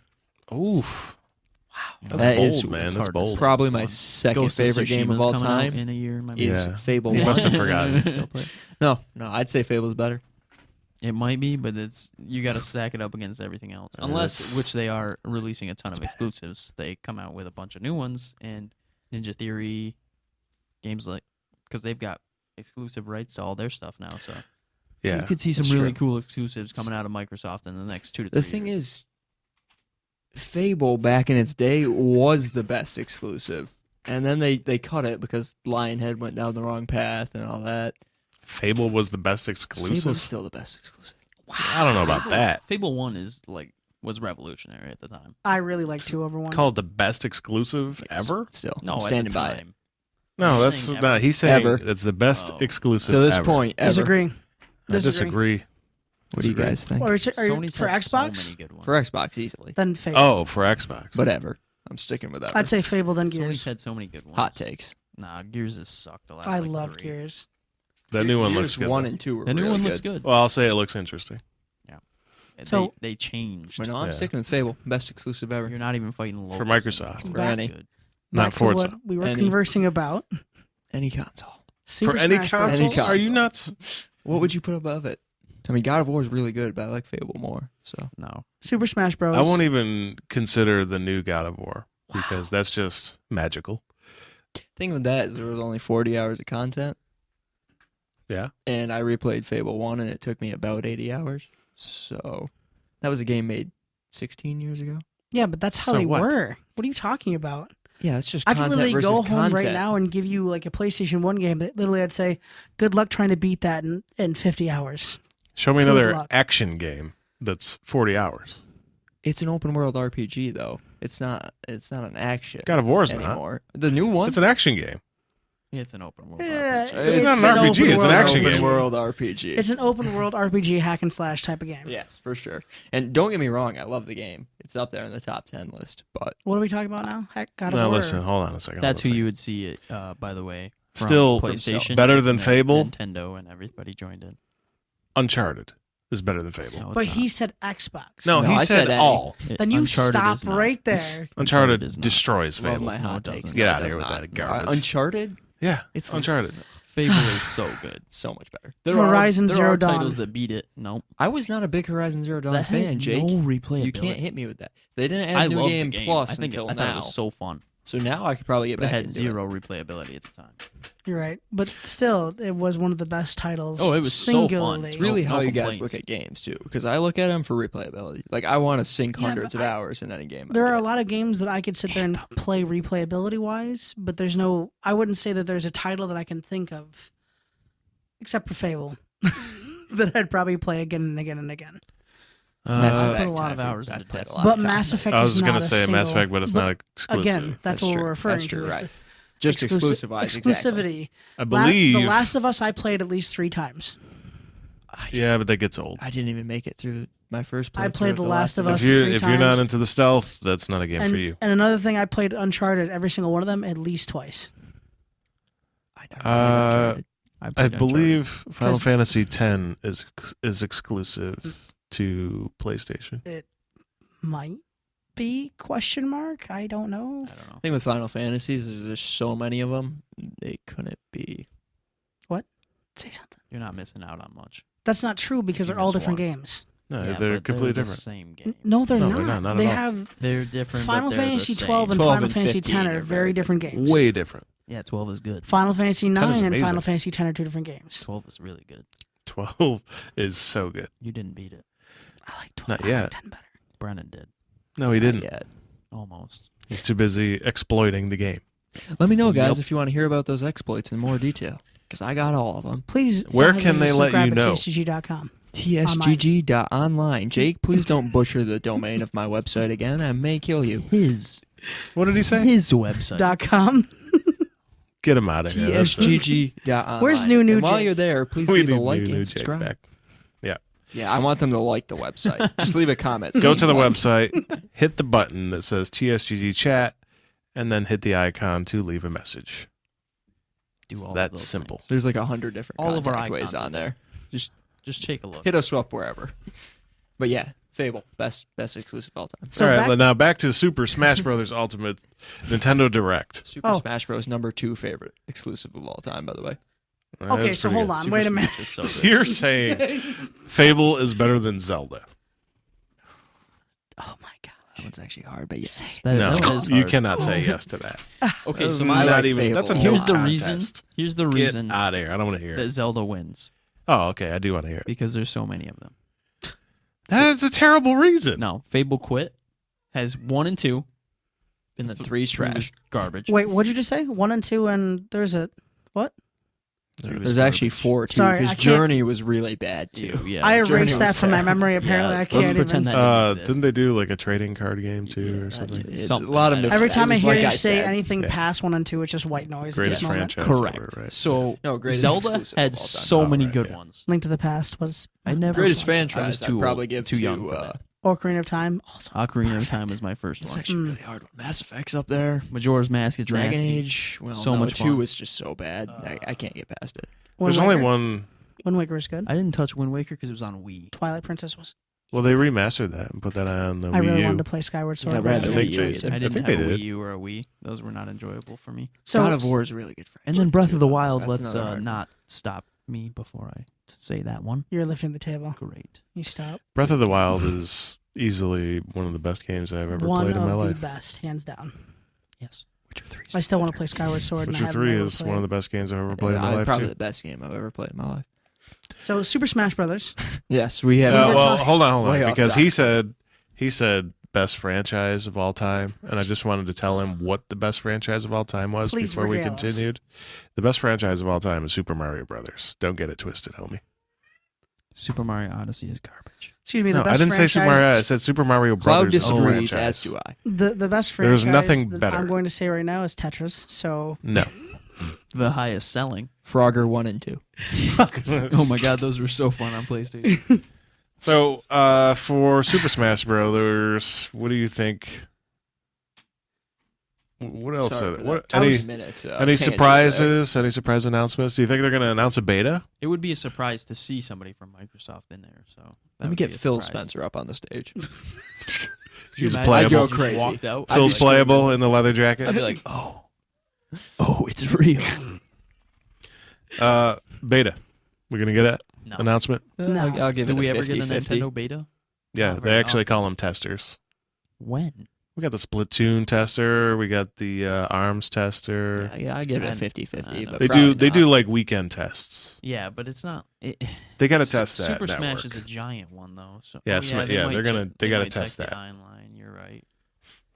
Oof. That's That bold, is- man. it's That's hard to bold. say. Probably my One. second Ghost of favorite game of Tsushima's all coming out time in a year. Maybe. is Yeah. Fable You 1. must have forgotten. Still play. No, I'd say Fable's better. It might be, but you got to stack it up against everything else. Unless, That's- which they are releasing a ton of exclusives. They come out with a bunch of new ones, and Ninja Theory, games because they've got exclusive rights to all their stuff now. So Yeah. you could see some that's really true. cool exclusives coming out of Microsoft in the next 2 to 3 The thing years. is, Fable back in its day was the best exclusive. And then they cut it because Lionhead went down the wrong path and all that. Fable was the best exclusive. Fable's still the best exclusive. I don't know about that. Fable 1 was revolutionary at the time. I really like 2 over 1. Called the best exclusive ever? Still, No, I'm at standing the by it. time. No, He's that's saying not. ever. He's saying Ever. it's the best Oh. exclusive To this ever. point, ever. Disagree. I disagree. What do you guys think? Or are you, Sony's for had Xbox? so many good ones. For Xbox, easily. Then Fable. Oh, for Xbox. Whatever. I'm sticking with that. I'd say Fable then Sony's Gears. had so many good ones. Hot takes. Nah, Gears has sucked the last. I like, love 3. Gears. that new one Gears looks good. 1 though. and 2 were The new really one good. looks good. Well, I'll say it looks interesting. So- they changed. But no, I'm Yeah. sticking with Fable. Best exclusive ever. You're not even fighting locals For Microsoft. anymore. For any. Good. Not Back to Forza. what we were Any. conversing about. Any console. Super For any Smash Bros. console? Any Are you console. nuts? What would you put above it? I mean, God of War is really good, but I like Fable more. So No. Super Smash Bros. I won't even consider the new God of War because that's just magical. thing with that is there was only 40 hours of content, Yeah. and I replayed Fable 1, and it took me about 80 hours. So that was a game made 16 years ago. Yeah, but that's how So they what? were. What are you talking about? Yeah, it's just I could content literally versus go home content. right now and give you like a PlayStation 1 game that literally I'd say, good luck trying to beat that in 50 hours. Show me Good another luck. action game that's 40 hours. It's an open world RPG though. It's not an action God of War is not. anymore. The new one. It's an action game. It's an open world. Yeah, RPG. It's not an RPG, open it's an world action open game. world RPG. It's an open world RPG hack and slash type of game. Yes, for sure. And don't get me wrong, I love the game. It's up there in the top 10 list. But What are we talking about now? Heck, God of No, War. listen, hold on a second. That's who hold on a you would see it. By the way, from Still PlayStation, better than and Fable? Nintendo, and everybody joined in. second. Uncharted is better than Fable. No, it's But not. he said Xbox. No, No, he I said said any. all. Then you Uncharted stop is not. right there. Uncharted is not. destroys love Fable. my No, hot it takes. doesn't. Get No, out it of here does with not. that garbage. Uncharted? Yeah, It's Uncharted. Fable is so good. So much better. Horizon there Zero are Dawn. titles that beat it. No, I was not a big Horizon Zero Dawn that fan, had Jake. no replayability. You can't hit me with that. They didn't I add New love Game the game. Plus I think until I thought now. it was so fun. So now I could probably get But it back had into zero replayability at the time. You're right, but still, it was one of the best titles. Oh, it was so fun. singularly. It's really No how you complaints. guys look at games too, because I look at them for replayability. Like I want to sink Yeah, hundreds of but hours in any game. There I are a get. lot of games that I could sit there and play replayability wise, but there's no. I wouldn't say that there's a title that I can think of, except for Fable, that I'd probably play again and again and again. Mass I Effect, put a lot of I've hours I've into played a Tesla. lot But of Mass times. Effect I is was not gonna a say Mass single- Effect, but it's not exclusive. Again, that's what true. we're referring That's true, to. is right? the Just exclusi- exclusivized. Exactly. exclusivity. I believe. The Last of Us I played at least 3 times. Yeah, but that gets old. I didn't even make it through my first playthrough. I played of The Last of Us If you're 3 if you're not times. into the stealth, that's not a game for you. And another thing, I played Uncharted, every single one of them, at least twice. I never played Uncharted. I played believe Final 'Cause- Fantasy X is exclusive to PlayStation. Might be ? I don't know. I don't know. The thing with Final Fantasies is there's so many of them, they couldn't be. Say something. You're not missing out on much. That's not true because You they're all miss different one. games. No, Yeah, they're but completely the different. Same game. No, they're No, not. they're not at They all. have They're different. Final but they're Fantasy the same. 12 and 12 Final and Fantasy 15 10 are are very very different games. Way different. Yeah, 12 is good. Final Fantasy 10 is 9 and amazing. Final Fantasy 10 are 2 different games. 12 is really good. 12 is so good. You didn't beat it. I like 12. Not I like yet. 10 better. Brennan did. No, he didn't. Yet. Almost. He's too busy exploiting the game. Let me know, guys, Yep. if you want to hear about those exploits in more detail, because I got all of them. Please. Where can they let you know? TSGG.com. TSGG.online. Jake, please don't butcher the domain of my website again. I may kill you. His What did he say? website. .com. Get him out of here. That's it. TSGG.online. Where's New And while Jake? you're there, please We leave a need like new and Jake subscribe. back. Yeah. Yeah, I want them to like the website. Just leave a comment. Go saying to the like. website, hit the button that says TSGG chat, and then hit the icon to leave a message. Do all of That's those simple. things. There's like 100 different All of our contact ways icons are on there. Just take a look. Hit us up wherever. But yeah, Fable, best exclusive of all time. So All right, back- now back to Super Smash Bros. Ultimate Nintendo Direct. Super Oh. Smash Bros. #2 favorite exclusive of all time, by the way. Okay, That's so pretty hold good. on. Super Wait a Smash minute. is so good. You're saying Fable is better than Zelda. Oh my god. That one's actually hard, but yes. That- No, that is you hard. cannot say yes to that. Okay, so I'm my I not like even. Fable. That's a Here's no the reason. contest. Here's the Get reason out of here. I don't want to hear that it. Zelda wins Oh, okay. I do want to hear it. because there's so many of them. That's a terrible reason. No, Fable Quit has 1 and 2. And then 3's Three was trash. garbage. Wait, what'd you just say? 1 and 2, and there's a what? Three was There's actually garbage. 4 too, Sorry, I because can't- Journey was really bad too. Two, yeah. I Journey erased that was from my terrible. memory. Apparently, Yeah, I let's can't pretend even. that didn't exist. Didn't they do like a trading card game too or something? It's something a lot of like that. mis- Every time I It's hear like you I say said. anything Yeah. past 1 and 2, it's just white noise. at Greatest this moment. franchise Correct. ever, right? So No, greatest Zelda exclusive had of all time. so many right, good yeah. ones. Link to the Past was I never Greatest I was franchise, too I'd probably old, give too to young for that. Ocarina of Time. Also, Ocarina of Time was my first It's one. actually really hard one. Mass Effect's up there. Majora's Mask is Dragon nasty. Age. Well, So no, much 2 fun. was just so bad. I can't get past it. Wind There's only Waker. one. Wind Waker was good. I didn't touch Wind Waker because it was on Wii. Twilight Princess was. Well, they remastered that and put that on the I Wii really U. wanted to play Skyward Sword. Yeah, but Brad, I I the think Wii they U did. either. I didn't think have they a did. Wii U or a Wii. Those were not enjoyable for me. So God of War is a really good franchise. And then Breath of the too. Wild. That's Let's another hard one. not stop me before I say that one. you're lifting the table. Great. You stop. Breath of the Wild is easily one of the best games I've ever One played in my of the life. best, hands down. Yes. Witcher 3. I still want to play Skyward Sword. and I Witcher haven't 3 been able is to one of the play best games I've ever played in my life Probably too. the best game I've ever played in my life. it. So Super Smash Brothers. Yes, we have. were well, talking- hold on, Way off because topic. he said best franchise of all time, and I just wanted to tell him what the best franchise of all time was Please before we regale us. continued. The best franchise of all time is Super Mario Brothers. Don't get it twisted, homie. Super Mario Odyssey is garbage. Excuse me. The No, best I didn't say Super Mario. I franchise- said Super Mario Cloud Brothers. is a disagrees, franchise. as do I. The best franchise. There's nothing that better. I'm going to say right now is Tetris. So No. The highest selling. Frogger 1 and 2. Oh my god, those were so fun on PlayStation. So, for Super Smash Brothers, what do you think? What else? Sorry are for there? that. What, any 20 minutes, any tangent surprises? Any surprise announcements? Do you think they're going to announce a beta? It would be a surprise to see somebody from Microsoft in there. So that Let me would get be a Phil surprise. Spencer up on the stage. He's Imagine playable. if he I'd go just crazy. Walked out. I'd Phil's be screaming. playable in the leather jacket. I'd be like, oh, it's real. Beta. We're gonna get it. No. Announcement. No. I'll give Do it we a ever get a 50-50. Nintendo beta? Yeah, Oh, they very actually often. call them testers. When? We got the Splatoon tester. We got the ARMS tester. Yeah, I give it I- a 50-50. I know. But They probably do not. like weekend tests. Yeah, but it's not. They got to test that. Super network. Smash is a giant one though. So Yeah, oh, yeah, might they're gonna- check- they gotta might check test the that. online. You're right.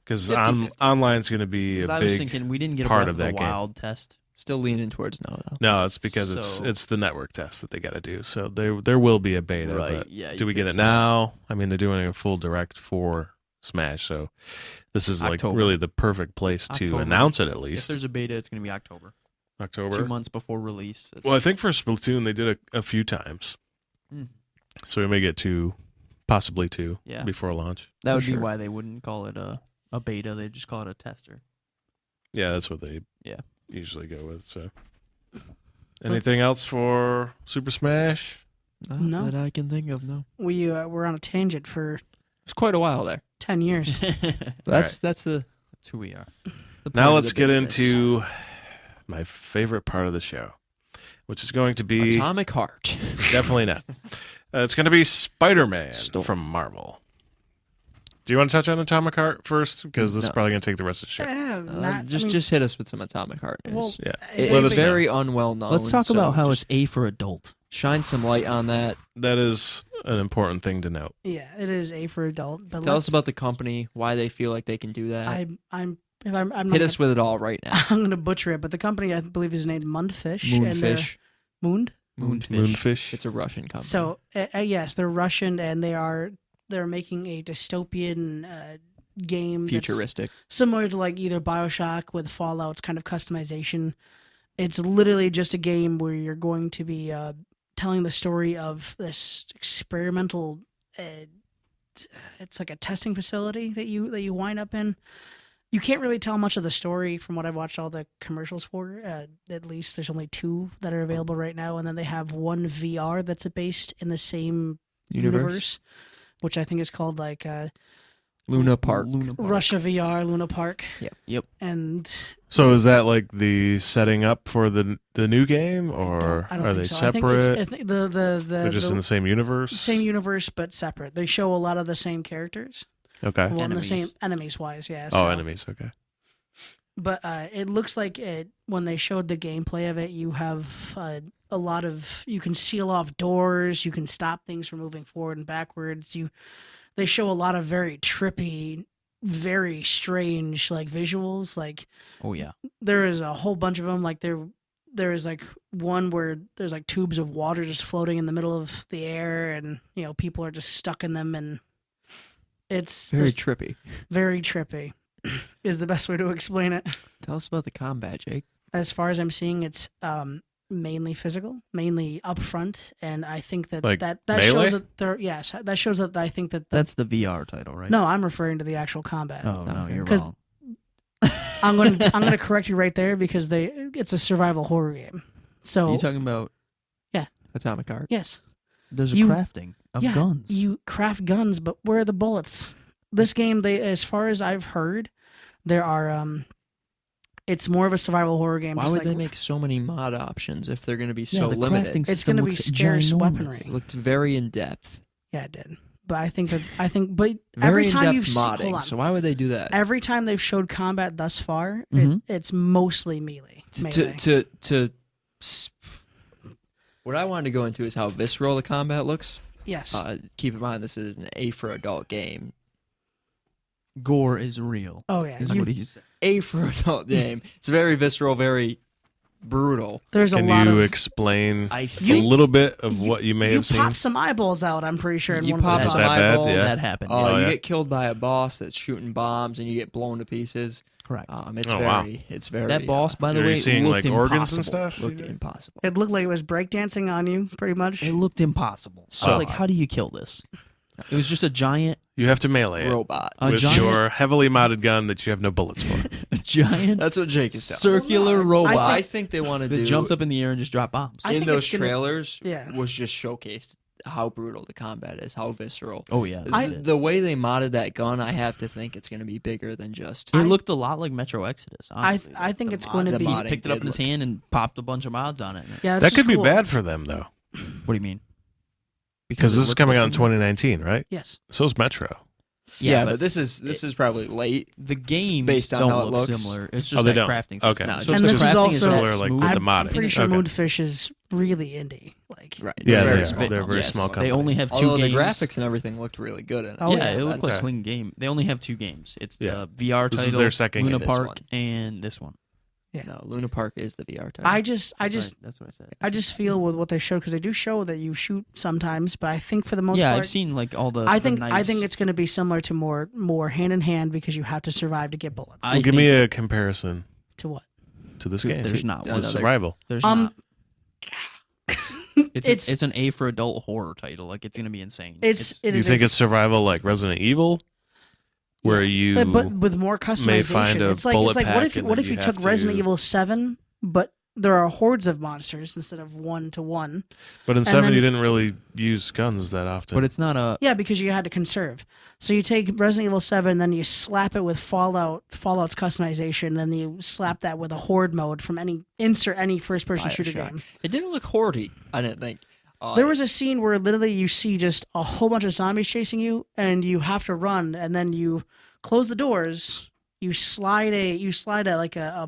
Because 50-50. online's going to be a 'Cause I big was thinking we didn't get a part Breath of of the that game. Wild test. Still leaning towards no, though. No, it's because So- it's the network test that they got to do. So there will be a beta. Right, But yeah, do you we get could it say. now? I mean, they're doing a full direct for Smash, so this is like October. really the perfect place to October. announce it. At If least there's a beta, it's going to be October. 2 October. months before release. Well, I think for Splatoon they did it a few times, Mm. so we may get possibly two Yeah. before launch. That would For be sure. why they wouldn't call it a beta. They just call it a tester. Yeah, that's what they Yeah. usually go with. So, anything else for Super Smash? Not No. that I can think of, no. We were on a tangent for It's quite a while there. 10 years. That's the That's who we are. part Now of let's the get business. into my favorite part of the show, which is going to be Atomic Heart. definitely not. It's going to be Spider-Man Storm. from Marvel. Do you want to touch on Atomic Heart first? Because this is No. probably going to take the rest of the show. Just hit us with some Atomic Heart news. Well, Yeah. It- Let it's us know. very unwell known. Let's talk so about how just it's A for adult. shine some light on that. That is an important thing to note. yeah, it is A for adult. But Tell let's- us about the company, why they feel like they can do that. I'm not Hit us with it all right now. I'm gonna butcher it, but the company I believe is named Mundfish. and they're- Moonfish. Moond. Moonfish. It's a Russian company. So yes, they're Russian, and they're making a dystopian game that's futuristic. similar to like either BioShock with Fallout's kind of customization. It's literally just a game where you're going to be telling the story of this experimental. It's like a testing facility that you wind up in. You can't really tell much of the story from what I've watched all the commercials for. At least there's only 2 that are available right now, and then they have one VR that's based in the same universe, which I think is called like Luna Park. Russia VR, Luna Park. Yep. And So is that like the setting up for the new game, or I don't are think they so. I think separate? I think the They're just in the same universe. same universe but separate. They show a lot of the same characters. Okay. Well, Enemies. the same enemies wise, yeah. Oh, so- enemies. Okay. But it looks like when they showed the gameplay of it, you have a lot of you can seal off doors, you can stop things from moving forward and backwards. They show a lot of very trippy, very strange like visuals. Like Oh yeah. there is a whole bunch of them. Like there is like one where there's like tubes of water just floating in the middle of the air, and people are just stuck in them, and it's Very this- trippy. very trippy is the best way to explain it. Tell us about the combat, Jake. As far as I'm seeing, it's mainly physical, mainly upfront, and I think that Like that melee? shows that that shows that I think that That's the VR title, right? no, I'm referring to the actual combat. Oh no, you're 'Cause- wrong. I'm gonna correct you right there because it's a survival horror game. So You talking about Atomic Heart. yes, there's a You- crafting of yeah, guns. you craft guns, but where are the bullets? This game, as far as I've heard, there are it's more of a survival horror game. Why just would like, they make so many mod options if they're going to be Yeah, so the limited? crafting It's system gonna be looks scarce ginormous. weaponry. It looked very in depth. Yeah, it did. But I think, but Very every in time depth you've seen, hold modding. on. So why would they do that? Every time they've showed combat thus far, Mhm. it's mostly melee. What I wanted to go into is how visceral the combat looks. Yes. Keep in mind this is an A for adult game. Gore is real. Oh yeah. Is You- what he said. A for adult game. It's very visceral, very brutal. there's a Can lot you of explain I a think little bit of what you may you have seen? pop some eyeballs out. I'm pretty sure in you one pop of the Is some that bad? eyeballs. Yeah. That happened. Oh, You yeah. get killed by a boss that's shooting bombs, and you get blown to pieces. Correct. It's Oh, very, wow. it's very. That boss, by the Are you way, seeing looked like organs and impossible. stuff? looked impossible. It looked like it was breakdancing on you, pretty much. It looked impossible. I So- was like, how do you kill this? It was just a giant, You have to melee it Robot. a with giant, your heavily modded gun that you have no bullets for. a giant That's what Jake is telling. circular Well, no, robot I think they want to that do jumped up in the air and just dropped bombs. I in think those it's gonna- trailers Yeah. was just showcased how brutal the combat is, how visceral. Oh yeah, The way they modded that gun, I have to think it's going to be bigger than just. it looked a lot like Metro Exodus. Honestly. I think it's going to the be. modding He picked it up did in his look- hand and popped a bunch of mods on it. Yeah, That could be cool. bad for them though, What do you mean? because it this is looks coming like out in something- 2019, right? Yes. So is Metro. Yeah, but this is probably late. the games Based on don't how it look looks. similar. It's Oh, just they that don't. crafting system. Okay. No, So And if this the is crafting also- Similar, that like, smooth, with the I'm modding. pretty sure Okay. Moonfish is really indie. Like, Right. Yeah, They're very they are. small. They're a very Yes. small company. They only have two Although games. the graphics and everything looked really good in it. Oh, yeah, yeah. it looked like Okay. twin game. They only have two games. It's Yeah. the VR This is title, their second Luna game. This Park, one. and this one. No, Luna Park is the VR title. I just That's what I said. I just feel with what they show, because they do show that you shoot sometimes, but I think for the most Yeah, part, I've seen like all the. I the think knives. it's going to be similar to more hand in hand, because you have to survive to get bullets. I Give me a comparison To what? to this Dude, game. there's not The one. No, survival. There's Um, not. It's an A for adult horror title. Like it's gonna be insane. It Do you is think a- it's survival like Resident Evil, where you but with more customization? find a it's like bullet what pack if and what then if you you took have Resident to- Evil 7, but there are hordes of monsters instead of 1-to-1? But in and 7, then- you didn't really use guns that often. but it's not a. Yeah, because you had to conserve. So you take Resident Evil 7, then you slap it with Fallout's customization, then you slap that with a horde mode from insert any first person shooter Bioshock. game. It didn't look hordy. I didn't think. There was a scene where literally you see just a whole bunch of zombies chasing you, and you have to run, and then you close the doors. You slide a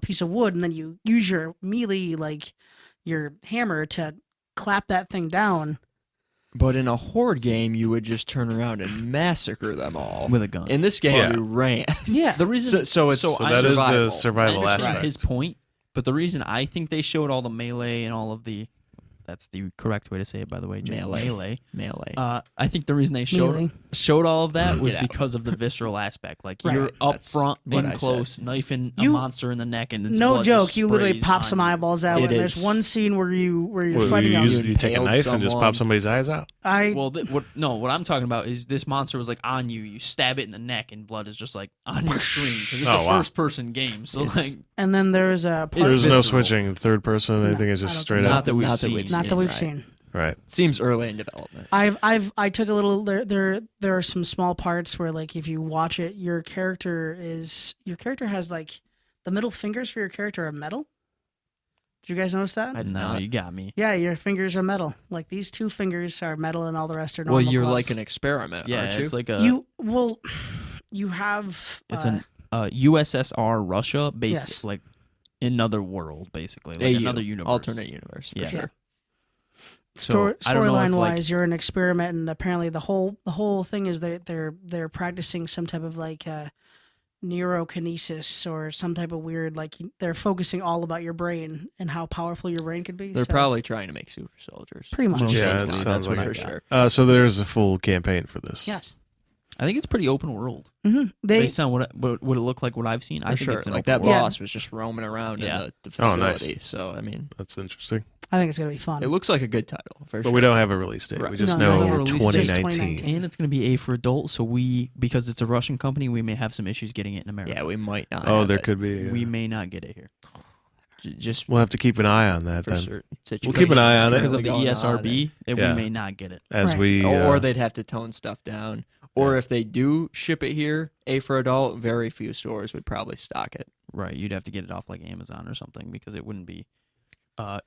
piece of wood, and then you use your melee, like your hammer, to clap that thing down. But in a horde game, you would just turn around and massacre them all. with a gun. In this game, Yeah. you ran. Yeah, The reason So it's so I that is the survival. I survival understand aspect. his point, but the reason I think they showed all the melee and all of the. That's the correct way to say it, by the way. Jay. Melee. I think the reason they Melee. showed all of that was Get out. because of the visceral aspect. Like Right. you're up That's front, what in I close, knifing a You- monster in the neck, and its no blood joke. just You literally sprays pop on some you. eyeballs out. It And there's is. one scene where you're What, fighting you, out. you take a impaled knife and just someone. pop somebody's eyes out? Well, what I'm talking about is this monster was like on you. You stab it in the neck, and blood is just like on your screen because it's Oh, a wow. first-person game. So like, And then there's a part There's no visceral. switching third person. No, Anything is I just don't straight think so. up. not that we've Not that seen. we've not seen. that we've Right. seen. Right. Seems early in development. I took a little there are some small parts where, like, if you watch it, your character has like the middle fingers for your character are metal. Did you guys notice that? No, you got me. Yeah, your fingers are metal. Like, these two fingers are metal and all the rest are Well, normal you're gloves. like an experiment, Yeah, aren't you? it's like a. you have It's an USSR Russia based Yes. like another world, basically, like AU, another universe. alternate universe, for Yeah. sure. So, I don't know if, storyline like- wise, you're an experiment, and apparently the whole thing is that they're practicing some type of like neurokinesis or some type of weird, like, they're focusing all about your brain and how powerful your brain could be. They're so- probably trying to make super soldiers. pretty much. Yeah, That's it what sounds like for it. sure. So there's a full campaign for this. Yes. I think it's pretty open world They based on what it looked like, what I've seen. I For think sure. it's an Like open that world. boss was just roaming around Yeah. in the Oh, nice. facility. So I mean, That's interesting. I think it's gonna be fun. it looks like a good title for But sure. we don't have a release date. Right. We just No, know no, release date. 2019. 2019. And it's going to be A for adult, so because it's a Russian company, we may have some issues getting it in America. Yeah, we might not. Oh, have there it could be. We may not get it here. just We'll have to keep an eye on that for then. certain We'll keep an eye on it. Because of the Going on ESRB, Yeah. we may not get it. As Right. we. or they'd have to tone stuff down. Or if they do ship it here, A for adult, very few stores would probably stock it. Right, you'd have to get it off like Amazon or something because it wouldn't be.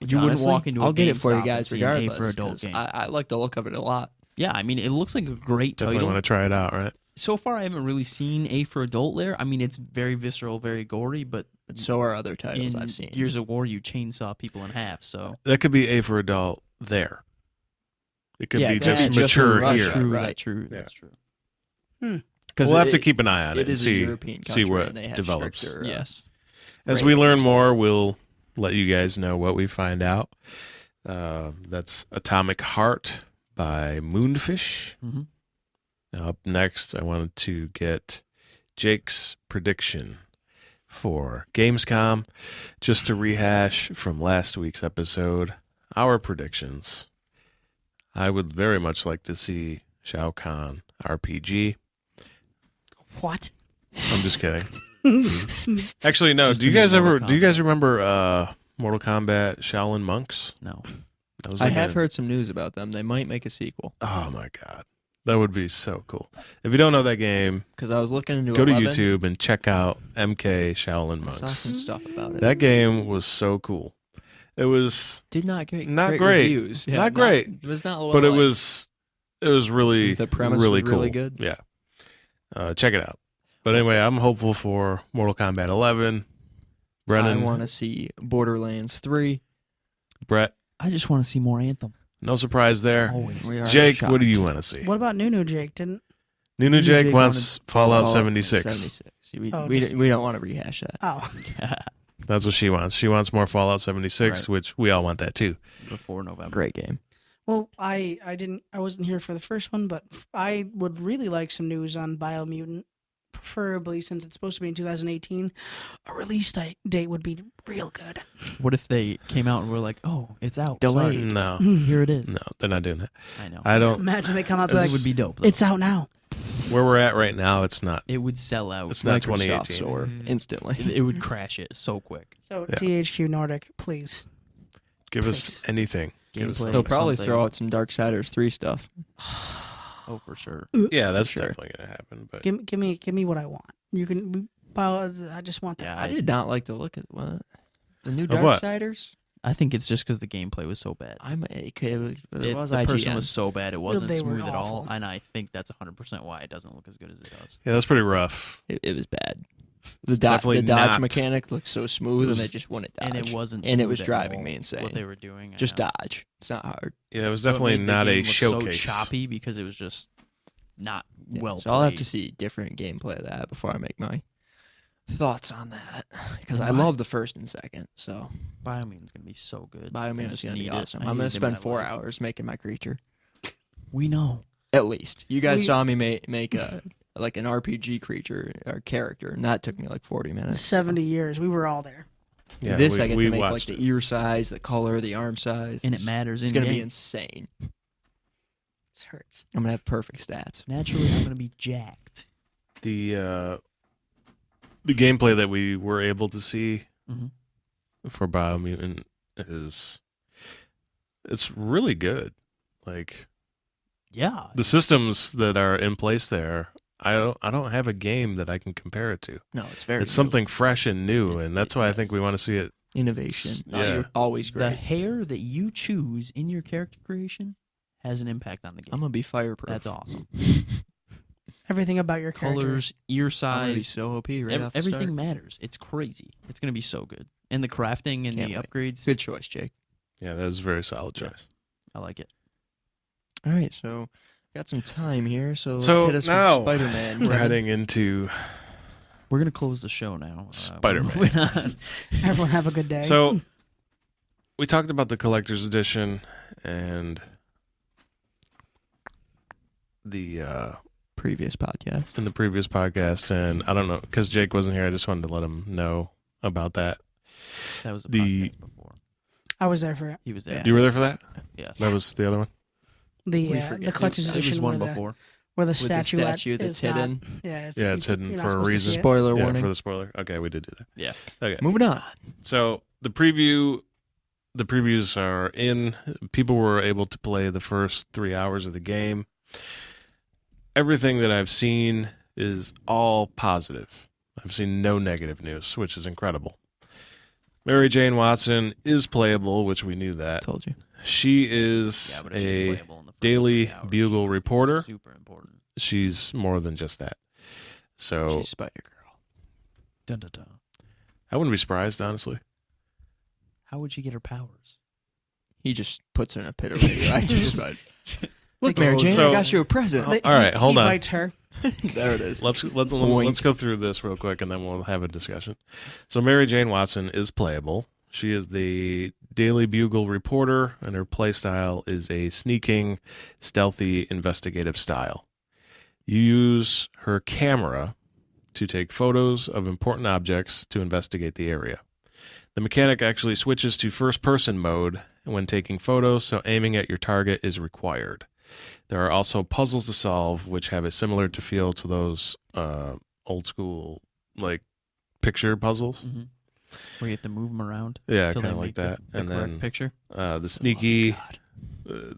Which You wouldn't honestly, walk into. I'll a get it for you GameStop guys and see an regardless. A for adult 'cause game. I like the look of it a lot. Yeah, I mean, it looks like a great definitely title. want to try it out, right? So far, I haven't really seen A for adult there. I mean, it's very visceral, very gory, but But so are other titles in I've seen. Gears of War, you chainsaw people in half. So That could be A for adult there. It could Yeah, be it could just be just in mature Russia. here. true, right. that's true. Yeah. That's true. Because We'll have to keep an eye on it, it and is a see European see country, what and they have develops. stricter, Yes. As we ratings. learn more, we'll let you guys know what we find out. That's Atomic Heart by Moonfish. Mhm. Now, up next, I wanted to get Jake's prediction for Gamescom, just to rehash from last week's episode our predictions. I would very much like to see Shao Kahn RPG. What? I'm just kidding. Actually, no. Just Do you the new guys Mortal ever? Do you Kombat. guys remember Mortal Kombat Shaolin Monks? No. That was I like have a- heard some news about them. They might make a sequel. Oh my god, that would be so cool. If you don't know that game, Because I was looking into go to 11. YouTube and check out MK Shaolin I saw Monks. some stuff about it. That game was so cool. It was, Did not get Not great great. reviews. Not great. It was not well but it liked. was really The premise really was cool. really good? Yeah, check it out. But anyway, I'm hopeful for Mortal Kombat 11. Brennon, I want to see Borderlands 3. Brett, I just want to see more Anthem. no surprise there. Always. We are Jake, shocked. what do you want to see? What about Nunu Jake? Didn't? Nunu Jake Jake wants Fallout Fallout 76. 76. We, Oh, we, just- we don't want to rehash that. Oh, That's what she wants. She wants more Fallout 76, Right. which we all want that too. Before November. Great game. well, I wasn't here for the first one, but I would really like some news on Biomutant, preferably since it's supposed to be in 2018. A release date would be real good. What if they came out and were like, "Oh, it's out. Delayed. Sorry. No, Here it is." no, they're not doing that. I know. I don't. Imagine they come out It like, would be dope. Though. it's out now. Where we're at right now, it's not. It would sell out. It's not Microsoft 2018. Store instantly. It would crash it so quick. So Yeah. THQ Nordic, please. Give us Please. anything. Give us Gameplay. They'll anything. probably something. throw out some Darksiders 3 stuff. Oh, for sure. Yeah, that's sure. definitely gonna happen. But Give me what I want. You can. I just want that. Yeah, I did not like the look at what the new Of what? Darksiders. I think it's just because the gameplay was so bad. It was the IGN. person was so bad, it wasn't They were smooth at all, awful. and I think that's 100% why it doesn't look as good as it does. yeah, that's pretty rough. It was bad. The, It's definitely the dodge not- mechanic looked so smooth, It was- and they just wouldn't dodge. And it wasn't, and it smooth was at driving all, me insane. What they were doing, I Just know. dodge. It's not hard. Yeah, it was So it definitely made the not a game look showcase. So choppy because it was just not Yeah, well. so I'll have played. to see different gameplay of that before I make my thoughts on that. Because I Why? love the first and second. So Biomutant's gonna be so good. I Biomutant is just going to be need it. awesome. I I'm going need to it in spend my 4 life. hours making my creature. We know. At least. You guys We- saw me make a like an RPG creature or character, and that took me like 40 minutes. 70 years. We were all there. Yeah, this we, I get we to make like watched the it. ear size, the color, the arm size. And it matters It's in going to be game. insane. This hurts. I'm going to have perfect stats. Naturally, I'm gonna be jacked. The gameplay that we were able to see Mhm. for Biomutant it's really good. Like Yeah. the systems that are in place there, I don't have a game that I can compare it to. No, it's very It's something fresh and new, and that's why I think Yes. we want to see it. innovation. Yeah. You're always The great. hair that you choose in your character creation has an impact on the game. I'm going to be fireproof. That's awesome. Everything about your character. Colors, ear I'm going to be size, so OP right off the everything start. matters. It's crazy. It's gonna be so good. And the crafting and Can't the wait. upgrades. Good choice, Jake. Yeah, that was a very solid Yeah. choice. I like it. All right, so got some time here, so let's So hit us now with Spider-Man. We're Kevin. heading into We're gonna close the show now. Spider-Man. we're moving on. Everyone have a good day. So we talked about the collector's edition and the Previous podcast. in the previous podcast, and I don't know because Jake wasn't here. I just wanted to let him know about that. That was a The- podcast before. I was there for it. He was there. Yeah. You were there for that? Yes. That was the other one. We forget. The collector's It was edition one where the, before. where the With the statue statue that's is not- hidden. yeah, Yeah, it's hidden you're not for a supposed to reason. see it. Spoiler Yeah, warning. for the spoiler. Okay, we did do that. Yeah. Okay. Moving on. So the previews are in. People were able to play the first 3 hours of the game. Everything that I've seen is all positive. I've seen no negative news, which is incredible. Mary Jane Watson is playable, which we knew that. Told you. She is Yeah, but it's just a playable in the first Daily 3 hours. Bugle She's reporter. Super important. She's more than just that. So She's Spider-Girl. Dun, dun, dun. I wouldn't be surprised, honestly. How would she get her powers? He just puts her in a pit of radioactive smoke. Look, Like- Mary Jane, So- I got you a present. But all right, hold he on. bites her. There it is. Let's Boink. go through this real quick, and then we'll have a discussion. So Mary Jane Watson is playable. She is the Daily Bugle reporter, and her playstyle is a sneaking, stealthy, investigative style. You use her camera to take photos of important objects to investigate the area. The mechanic actually switches to first-person mode when taking photos, so aiming at your target is required. There are also puzzles to solve, which have a similar to feel to those old school like picture puzzles. Mm-hmm. Where you have to move them around. Yeah, till kind they of like make the- that. the And correct then picture. the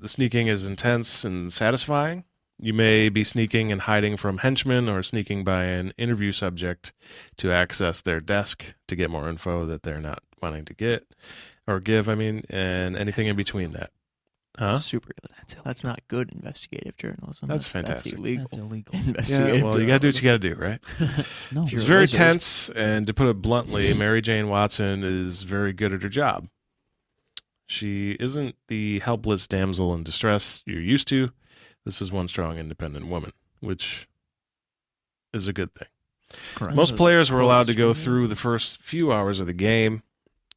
sneaking is intense and satisfying. You may be sneaking and hiding from henchmen or sneaking by an interview subject to access their desk to get more info that they're not wanting to get or give, and anything in between that. Huh? Super. That's not good investigative journalism. That's fantastic. That's illegal. That's illegal. Investigative Yeah, well, you got to do what you got to do, right? No. If It's you're a very lizard. tense, and to put it bluntly, Mary Jane Watson is very good at her job. She isn't the helpless damsel in distress you're used to. This is one strong, independent woman, which is a good thing. Correct. Most Those players were allowed to quotes, go yeah. through the first few hours of the game,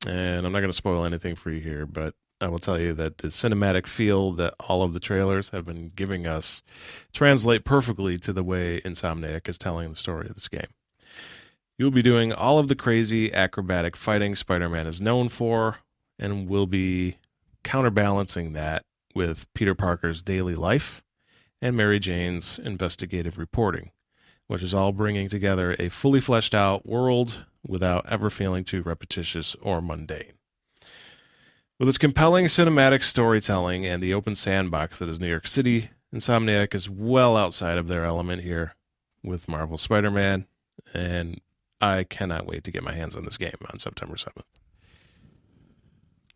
and I'm not going to spoil anything for you here, but I will tell you that the cinematic feel that all of the trailers have been giving us translate perfectly to the way Insomniac is telling the story of this game. You'll be doing all of the crazy acrobatic fighting Spider-Man is known for, and we'll be counterbalancing that with Peter Parker's daily life and Mary Jane's investigative reporting, which is all bringing together a fully fleshed out world without ever feeling too repetitious or mundane. With its compelling cinematic storytelling and the open sandbox that is New York City, Insomniac is well outside of their element here with Marvel Spider-Man, and I cannot wait to get my hands on this game on September 7th.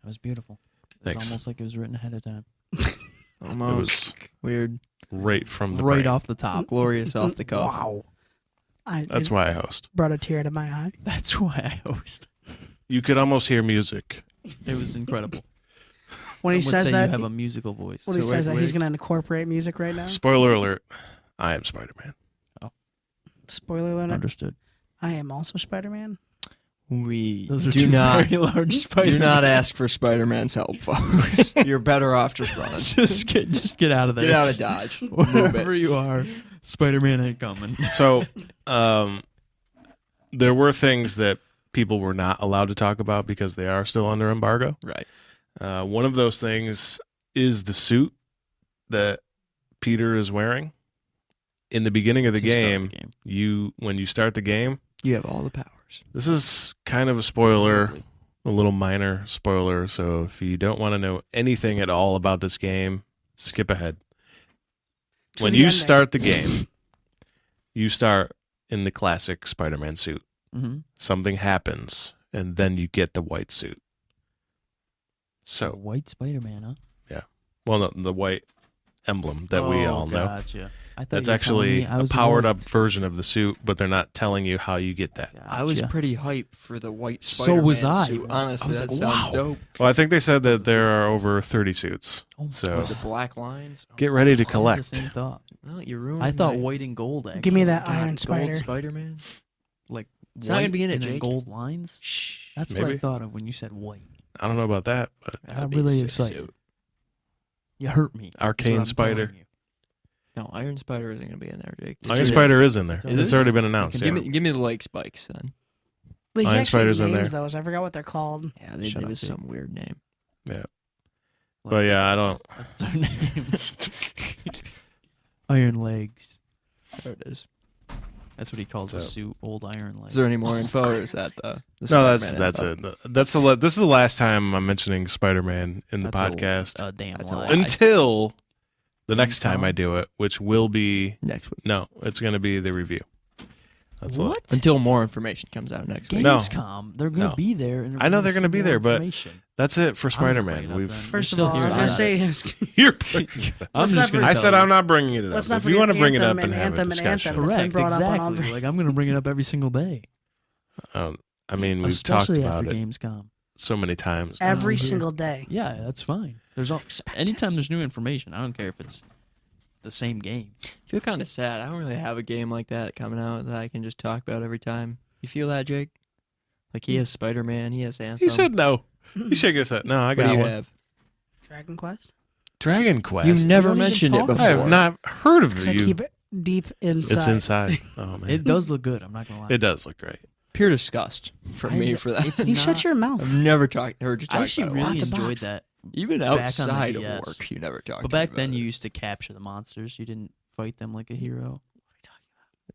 It was beautiful. It was Thanks. almost like it was written ahead of time. Almost. It was Weird. right from the Right brain. off the top. Glorious off the cuff. Wow. That's It why I host. brought a tear to my eye. That's why I host. You could almost hear music. It was incredible. When he Some would says say that, you have a musical voice. when he So says wait, that, he's wait. going to incorporate music right now. Spoiler alert, I am Spider-Man. Spoiler alert. Understood. I am also Spider-Man. We Those are do two not very large spiders. do not ask for Spider-Man's help, folks. You're better off just running. just get out of there. Get out of Dodge. Move Wherever it. you are, Spider-Man ain't coming. So, there were things that people were not allowed to talk about because they are still under embargo. Right. One of those things is the suit that Peter is wearing. In the beginning of the To start game, when you start the game, You have all the powers. this is kind of a spoiler, a little minor spoiler. So if you don't want to know anything at all about this game, skip ahead. To When the you ending. start the game, you start in the classic Spider-Man suit. Mm-hmm. Something happens, and then you get the white suit. So So, white Spider-Man, huh? well, no, the white emblem that we all know. Gotcha. I thought That's you were telling actually me I a was powered-up white. version of the suit, but they're not telling you how you get that. I was Gotcha. pretty hyped for the white So Spider-Man was I. suit. I Honestly, was that like, sounds wow. dope. Well, I think they said that there are over 30 suits. Oh, So With the black lines. get ready to I had the collect. same thought. Well, you ruined I thought my- white and gold. Actually. Give me that God, Iron gold Spider. Spider-Man. Like It's not gonna white be in it, and then Jake. gold lines. Shh. That's what I Maybe. thought of when you said white. I don't know about that, but That'd I'm be a really sick excited. suit. You hurt me. That's Arcane what I'm Spider. telling you. No, Iron Spider isn't gonna be in there, Jake. Iron It Spider is in there. It It's is? already been announced. Give Yeah. me the leg spikes then. But he Iron actually Spider's in names there. those. I forgot what they're called. Yeah, they Shut give up, us Jake. some weird name. But yeah, I don't. That's their name. Iron legs. There it is. That's what he calls the So- suit. Old iron legs. Is there any more info, or is that the No, Spider-Man that's info? it. This is the last time I'm mentioning Spider-Man in the That's podcast A damn That's a lie. lie. until the next time Gamescom? I do it, which will be Next week. no, it's going to be the review. That's all. What? Until more information comes out next week. No. Gamescom. They're gonna No. be there. And I know they're gonna gonna be see there, more but information. That's it for I'm gonna bring Spider-Man. it up We've then. First of You're all, still I was here gonna on say, it. you're bringing it up. I'm Let's just not gonna I tell said you. I'm not bringing it Let's up. not If you want to forget bring it up Anthem and have a and discussion, Anthem. That's been Correct. brought up on all Exactly. the- Like I'm gonna bring it up every single day. I mean, we've talked Especially about after it Gamescom. so many times. every here. single day. Yeah, that's fine. There's anytime there's new information. I don't care if it's the same game. I feel kind of sad. I don't really have a game like that coming out that I can just talk about every time. You feel that, Jake? Like he has Spider-Man, he has Anthem. He said no. He shook his head. No, I What got do you one. have? Dragon Quest. Dragon Quest. You've never don't even mentioned it talk before. I have not heard of I you. keep it deep inside. It's inside. Oh man, It does look good. I'm not gonna lie. It does look great. Pure disgust from me for that. It's You shut not- your mouth. I've never heard you talk I actually about it really once. Lots of enjoyed box. that. Even back on the outside of DS. work, you never talked But back about then, it. you used to capture the monsters. You didn't fight them like a hero.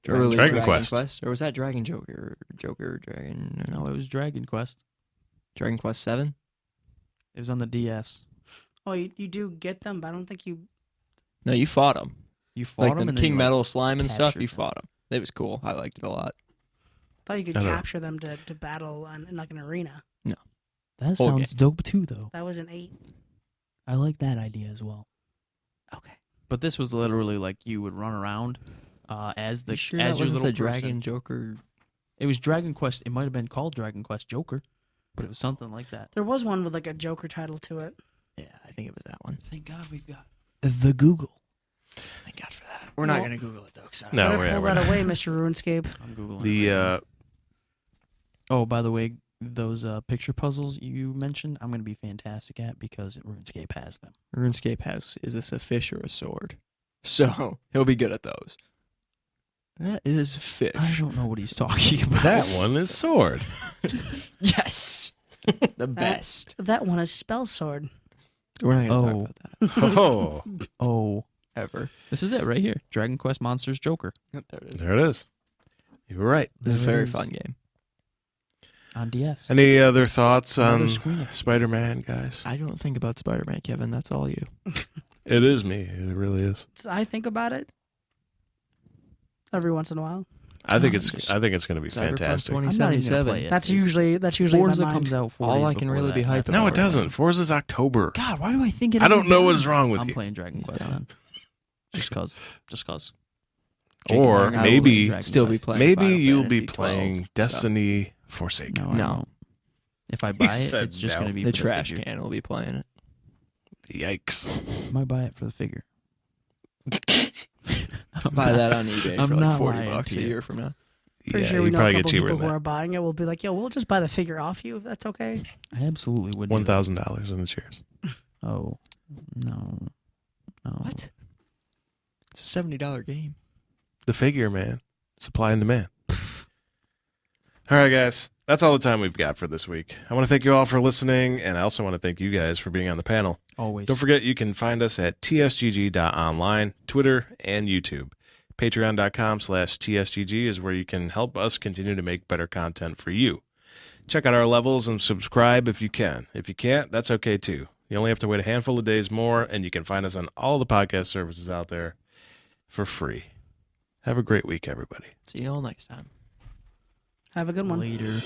Early Dragon Dragon Quest. Quest. Or was that Dragon Joker? Dragon? No, it was Dragon Quest. Dragon Quest 7? It was on the DS. Oh, you do get them, but I don't think you. No, you fought them. You fought Like him the and then King you, Metal slime and stuff, captured you them. fought them. It was cool. I liked it a lot. Thought you could I don't know. capture them to battle in like an arena. That Whole sounds dope too, though. That was an 8. I like that idea as well. Okay. But this was literally like you would run around as the You sure as that your wasn't little the Dragon person. Joker? It was Dragon Quest. It might have been called Dragon Quest Joker, but it was something like that. There was one with like a Joker title to it. Yeah, I think it was that one. Thank God we've got the Google. Thank God for that. We're not Well- going to Google it, though. 'Cause I don't No, know. we're Pull not. that away, Mr. RuneScape. I'm googling. The Oh, by the way, those picture puzzles you mentioned, I'm going to be fantastic at because RuneScape has them. RuneScape has, is this a fish or a sword? So, he'll be good at those. That is fish. I don't know what he's talking about. that one is sword. Yes! The best. That one is Spell Sword. We're not going to Oh. talk about that. Oh, Oh, Ever. this is it right here. Dragon Quest Monsters Joker Yep, there it is. there it is. You were right. It's a There it very is. fun game. on DS. Any other thoughts Another on screener. Spider-Man, guys? I don't think about Spider-Man, Kevin. That's all you. It is me. It really is. I think about it every once in a while. I think Oh, it's. just- I think it's going to be Cyberpunk fantastic. I'm not even gonna play 2077. it. That's It's- usually Forza my mind. comes out 4 All days I can before really be that. hyped That's No, all it right. doesn't. Forza's October. God, why do I think it? I don't know what's wrong with I'm you. playing Dragon He's Quest down. then. Just cause. Or Jake and I will maybe- play Dragon Still be Quest. playing Maybe Final you'll Fantasy be 12, playing so. Destiny Forsaken. No, I No. won't. If I buy it, said it's just no. going to be The for trash figure. can will be playing it. Yikes! I might buy it for the figure. Buy that on eBay I'm for like not $40 lying a to you. year from now. Pretty Yeah, sure we you know a probably couple get cheaper people than who that. are buying it. We'll be like, yo, we'll just buy the figure off you if that's okay. I absolutely would. do that. $1,000 in the shares. Oh, no. What? It's a $70 game. The figure, man. Supply and demand. All right, guys. That's all the time we've got for this week. I want to thank you all for listening, and I also want to thank you guys for being on the panel. Always. Don't forget, you can find us at tsgg.online, Twitter, and YouTube. Patreon.com/TSGG is where you can help us continue to make better content for you. Check out our levels and subscribe if you can. If you can't, that's okay too. You only have to wait a handful of days more, and you can find us on all the podcast services out there for free. Have a great week, everybody. See you all next time. Have a good one. Later.